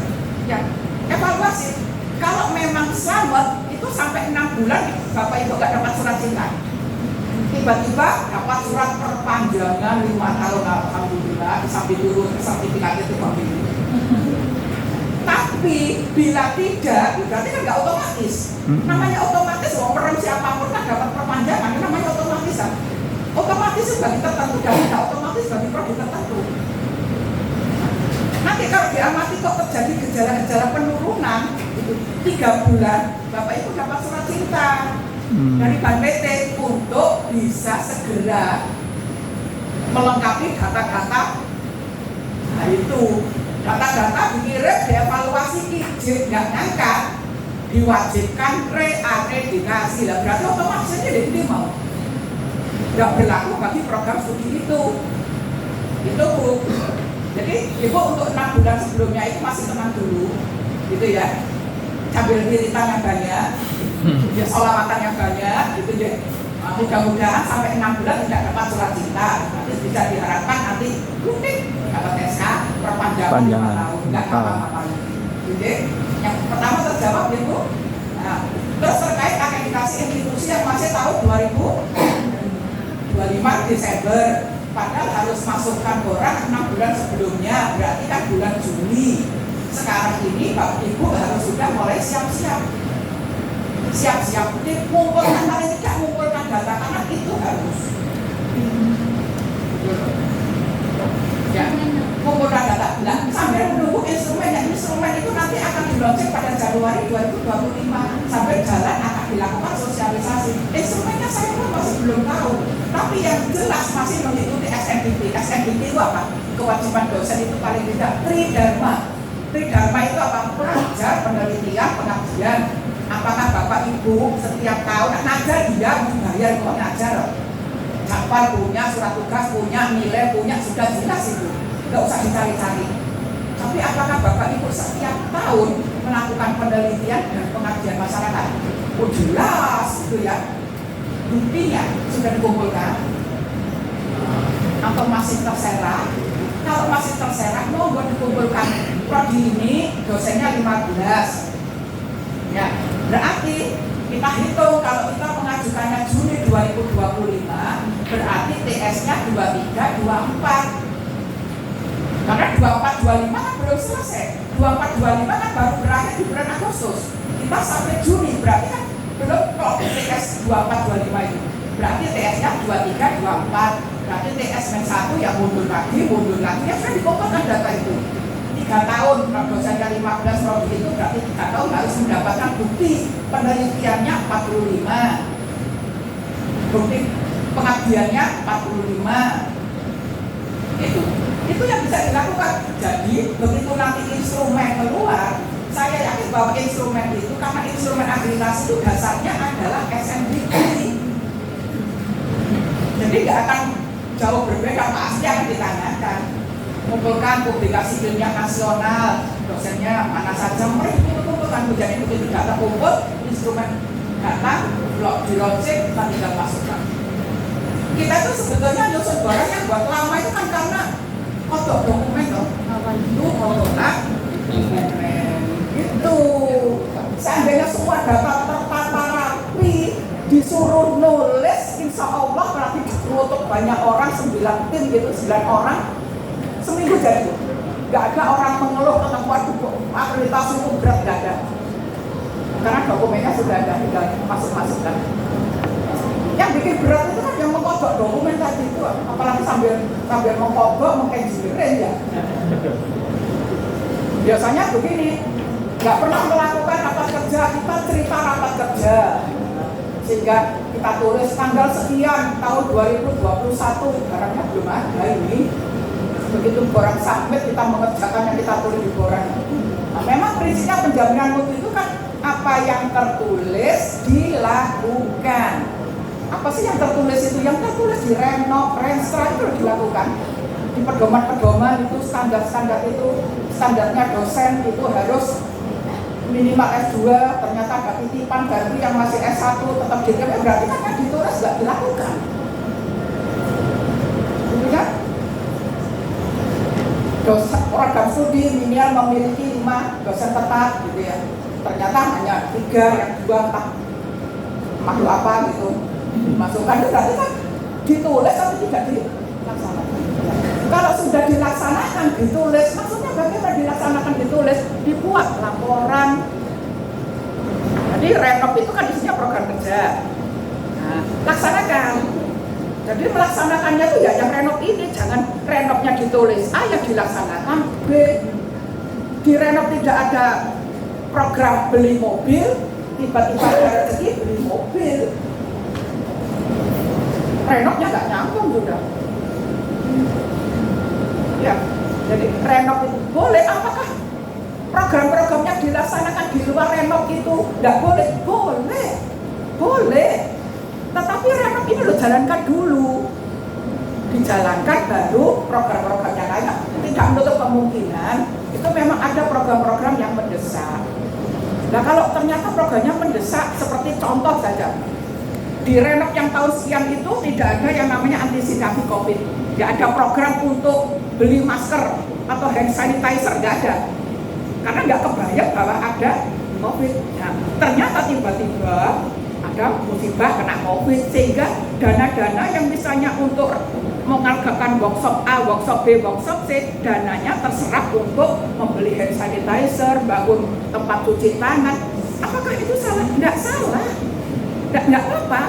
Ya, evaluasi. Kalau memang selamat itu sampai 6 bulan Bapak Ibu nggak dapat surat cinta. Tiba-tiba dapat surat perpanjangan 5 tahun, alhamdulillah, sampai turun sertifikat itu Bapak Ibu. Tapi bila tidak, berarti kan nggak otomatis. Namanya otomatis, orang siapapun kan dapat perpanjangan, namanya otomatis kan. Otomatis itu bagi tertentu dan tidak otomatis bagi prodi tertentu. Nanti kalau diamati kok terjadi gejala-gejala penurunan, itu 3 bulan, Bapak Ibu dapat surat cinta dari Ban PT untuk bisa segera melengkapi data-data. Nah itu. Data-data dikirim, dievaluasi, izin, nggak ngangkat, diwajibkan reakreditasi. Lah berarti otomatis aja dia mau. Nggak berlaku bagi program studi itu. Itu Bu. Jadi Ibu untuk 6 bulan sebelumnya itu masih tenang dulu, gitu ya. Sambil wiritan yang banyak, ya sholawatan yang banyak, gitu ya. Mudah-mudahan sampai 6 bulan tidak dapat surat cinta. Nanti bisa diharapkan nanti rutin dapat SK perpanjangan 5 tahun, nggak apa-apa. Jadi yang pertama terjawab itu. Nah, terus terkait akreditasi institusi yang masih tahun 2025 Desember, padahal harus masukkan orang 6 bulan sebelumnya, berarti kan bulan Juni. Sekarang ini Bapak Ibu harus sudah mulai siap-siap, mengumpulkan paling tidak mengumpulkan data karena itu harus. Ya, mengumpulkan data. Nah, sambil menunggu instrumen itu nanti akan dilaunching pada Januari 2025 sampai jalan akan dilakukan sosialisasi. Instrumennya saya pun masih belum tahu, tapi yang jelas masih mengikuti SNDP. SNDP itu apa? Kewajiban dosen itu paling tidak tridharma. Tridharma itu apa? Belajar, penelitian, pengabdian. Apakah Bapak Ibu setiap tahun ngajar dia dibayar kok ngajar? Jadwal punya, surat tugas punya, nilai punya, sudah jelas itu. Nggak usah dicari-cari. Tapi apakah Bapak Ibu setiap tahun melakukan penelitian dan pengabdian masyarakat? Oh jelas itu ya. Buktinya sudah dikumpulkan. Atau masih terserah? Kalau masih terserah, monggo dikumpulkan. Prodi ini dosennya 15. Ya, berarti kita hitung kalau kita mengajukannya Juni 2025, berarti TS-nya 23, 24. Karena 24, 25 kan belum selesai. 24, 25 kan baru berakhir di bulan Agustus. Kita sampai Juni, berarti kan belum kok TS 24, 25 itu. Berarti TS-nya 23, 24. Berarti TS -1 yang mundur lagi, ya sudah dikumpulkan data itu. 3 tahun, kalau dosennya 15 prodi itu berarti 3 tahun harus mendapatkan bukti penelitiannya 45, bukti pengabdiannya 45. Itu yang bisa dilakukan. Jadi begitu nanti instrumen keluar, saya yakin bahwa instrumen itu, karena instrumen akreditasi itu dasarnya adalah SNDP. Jadi nggak akan jauh berbeda pasti akan ditanyakan. Kumpulkan publikasi ilmiah nasional, dosennya mana saja, mereka kumpulkan, hujan itu tidak terkumpul, instrumen data, blok di launching, kita tinggal masukkan. Kita itu sebetulnya nyusun barang yang buat lama itu kan karena kodok dokumen loh, itu kodok dokumen itu. Seandainya semua data tertata rapi, disuruh nulis, insya Allah berarti untuk banyak orang, 9 tim gitu, 9 orang, seminggu jadi. Gak ada orang mengeluh tentang waduh akreditasi itu berat, gak ada. Karena dokumennya sudah ada, tinggal masuk-masukkan. Yang bikin berat itu kan yang mengkodok dokumen tadi itu, apalagi sambil mengkodok, mengengineering ya. Biasanya begini, nggak pernah melakukan rapat kerja, kita cerita rapat kerja. Sehingga kita tulis tanggal sekian tahun 2021, barangnya belum ada ini. Begitu borang submit, kita mengerjakan yang kita tulis di borang. Nah, memang prinsipnya penjaminan mutu itu kan apa yang tertulis dilakukan. Apa sih yang tertulis itu? Yang tertulis di Renov, Renstra itu dilakukan. Di pedoman-pedoman itu standar-standar itu, standarnya dosen itu harus minimal S2, ternyata ada titipan dari yang masih S1 tetap dikirim, berarti kan yang ditulis nggak dilakukan. Gitu kan? Dosen program studi minimal memiliki 5 dosen tetap gitu ya. Ternyata hanya 3, yang 2 entah makhluk apa gitu. Masukkan itu berarti kan ditulis tapi tidak dilaksanakan. Kalau sudah dilaksanakan ditulis, maksudnya bagaimana dilaksanakan ditulis? Dibuat laporan. Jadi Renov itu kan isinya program kerja. Nah, laksanakan. Jadi melaksanakannya itu ya yang Renov ini, jangan Renovnya ditulis A, yang dilaksanakan B. Di Renov tidak ada program beli mobil, tiba-tiba ada rezeki beli mobil. Renovnya nggak nyambung sudah. Ya, jadi Renov itu boleh, apakah program-programnya dilaksanakan di luar Renov itu? Nggak boleh, boleh. Tetapi Renov ini lo jalankan dulu, dijalankan baru program-program yang lain. Tidak menutup kemungkinan itu memang ada program-program yang mendesak. Nah kalau ternyata programnya mendesak, seperti contoh saja, di Renov yang tahun sekian itu tidak ada yang namanya antisipasi COVID. Tidak ada program untuk beli masker atau hand sanitizer, nggak ada. Karena nggak kebayang bahwa ada COVID. Nah, ternyata tiba-tiba ada musibah kena COVID, sehingga dana-dana yang misalnya untuk mengadakan workshop A, workshop B, workshop C, dananya terserap untuk membeli hand sanitizer, bangun tempat cuci tangan. Apakah itu salah? Nggak salah. Nggak apa-apa,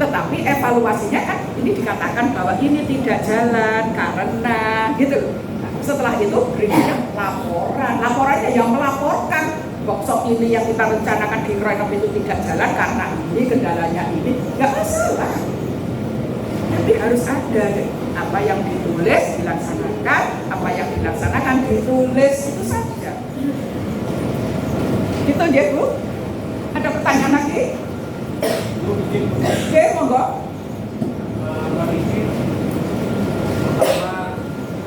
tetapi evaluasinya kan ini dikatakan bahwa ini tidak jalan karena gitu. Nah, setelah itu berikan laporannya yang melaporkan workshop ini yang kita rencanakan di Renov itu tidak jalan karena ini kendalanya ini, nggak masalah. Tapi harus ada apa yang ditulis dilaksanakan, apa yang dilaksanakan ditulis, itu saja. Gitu ya Bu. Ada pertanyaan lagi? Oke, monggo.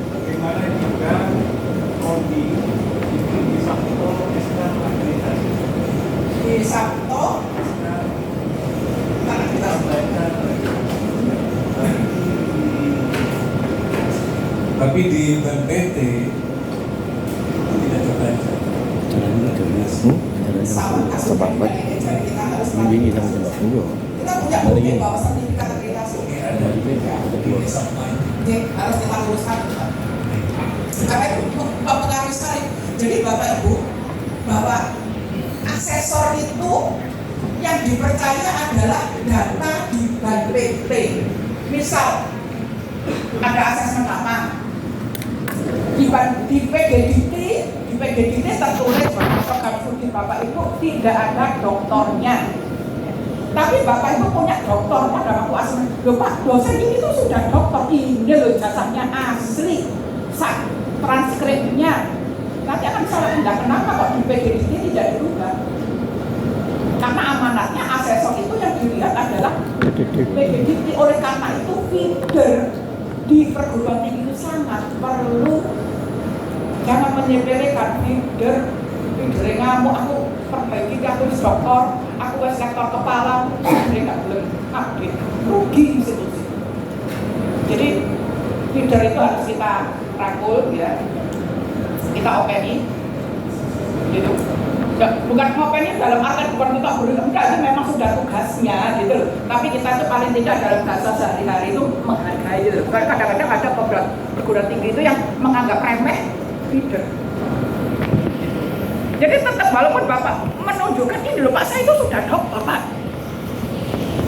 Bagaimana jika Kodi itu di Sabto SK akreditasi? Di Sabto, karena kita belajar, tapi di BNPT itu tidak terbaca. sama kita harus Ini sama Mbak Punggo. kita punya bukti bahwa sertifikat akreditasi harus kita luruskan. Karena itu mempengaruhi sekali. Jadi Bapak Ibu, bahwa asesor itu yang dipercaya adalah data di BNPT. Misal ada asesmen lama di PGDT tertulis bahwa program studi Bapak Ibu tidak ada doktornya. Tapi Bapak Ibu punya doktornya dalam waktu asesmen. Loh Pak, dosen ini tuh sudah doktor, ini loh jasanya asli, transkripnya. Nanti akan salah, enggak kenapa kok di PGDT tidak dirubah. Karena amanatnya asesor itu yang dilihat adalah PGDT, oleh karena itu feeder di perguruan tinggi itu sangat perlu. Jangan menyepelekan leader ngamuk, aku perbaiki, aku wis dokter, aku wis lektor kepala, leader nggak boleh update, rugi institusi. Jadi leader itu harus kita rangkul ya, kita openi gitu. Bukan openi dalam arti bukan kita enggak, itu memang sudah tugasnya gitu loh. Tapi kita itu paling tidak dalam bahasa sehari-hari itu menghargai gitu. Kadang-kadang ada perguruan tinggi itu yang menganggap remeh leader. Jadi tetap walaupun Bapak menunjukkan ini loh Pak, saya itu sudah dokter Pak,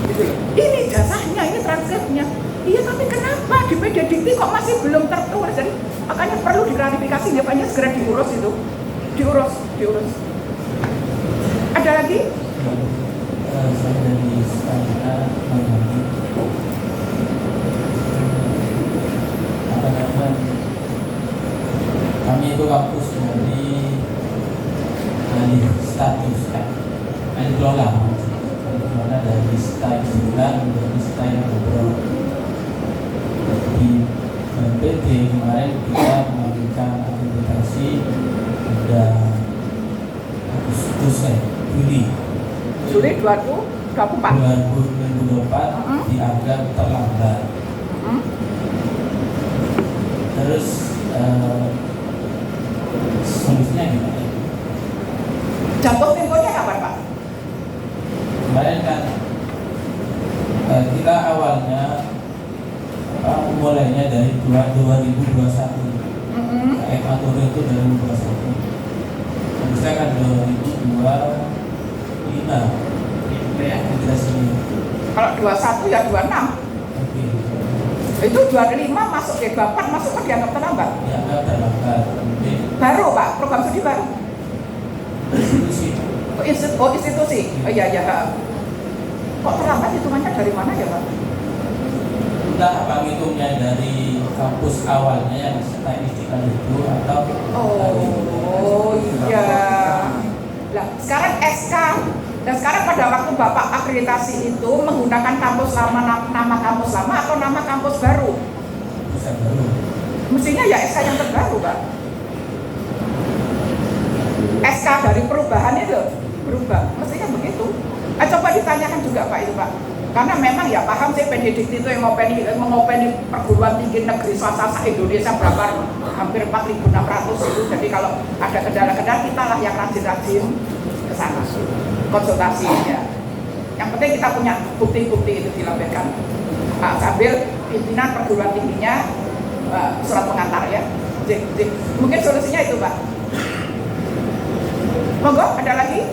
gitu loh. Ini jasanya, ini transkripnya. Iya, tapi kenapa di PD Dikti kok masih belum tertulis? Jadi makanya perlu diklarifikasi, ya Pak, segera diurus itu, diurus. Ada lagi? Saya dari Stana mengerti apa namanya, kami itu kampus dari alih status kan, alih kelola dari style bulan menjadi style ngobrol. Di BPT kemarin kita mengajukan akreditasi pada Agustus Juli 2024 dianggap terlambat. Terus solusinya gimana? Jatuh temponya kapan Pak? Kemarin kan kita awalnya mulainya dari 2021. Ekvator itu 2021. Harusnya kan 2025 akreditasinya. Kalau 21 ya 26. Itu 25 masuk ke Bapak, masuk kan dianggap terlambat. Dianggap terlambat. Baru Pak, program studi baru. Institusi. Oh iya. Kok terlambat hitungannya dari mana ya Pak? Entah apa ngitungnya dari kampus awalnya yang statistikal itu atau iya. Nah, sekarang SK dan sekarang pada waktu Bapak akreditasi itu menggunakan kampus lama, nama kampus lama atau nama kampus baru? Bisa baru. Mestinya ya SK yang terbaru Pak. SK dari perubahan itu berubah, mestinya begitu. Coba ditanyakan juga Pak itu Pak. Karena memang ya paham sih PD Dikti itu yang mengopeni perguruan tinggi negeri swasta se-Indonesia berapa, hampir 4.600 itu. Jadi kalau ada kendala-kendala kita lah yang rajin-rajin ke sana konsultasi ya. Yang penting kita punya bukti-bukti itu dilampirkan. Sambil pimpinan perguruan tingginya surat pengantar ya. Mungkin solusinya itu Pak. Monggo, ada lagi?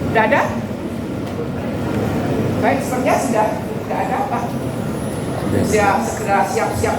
Tidak ada? Baik, sepertinya sudah ada Pak. Ya, segera siap-siap.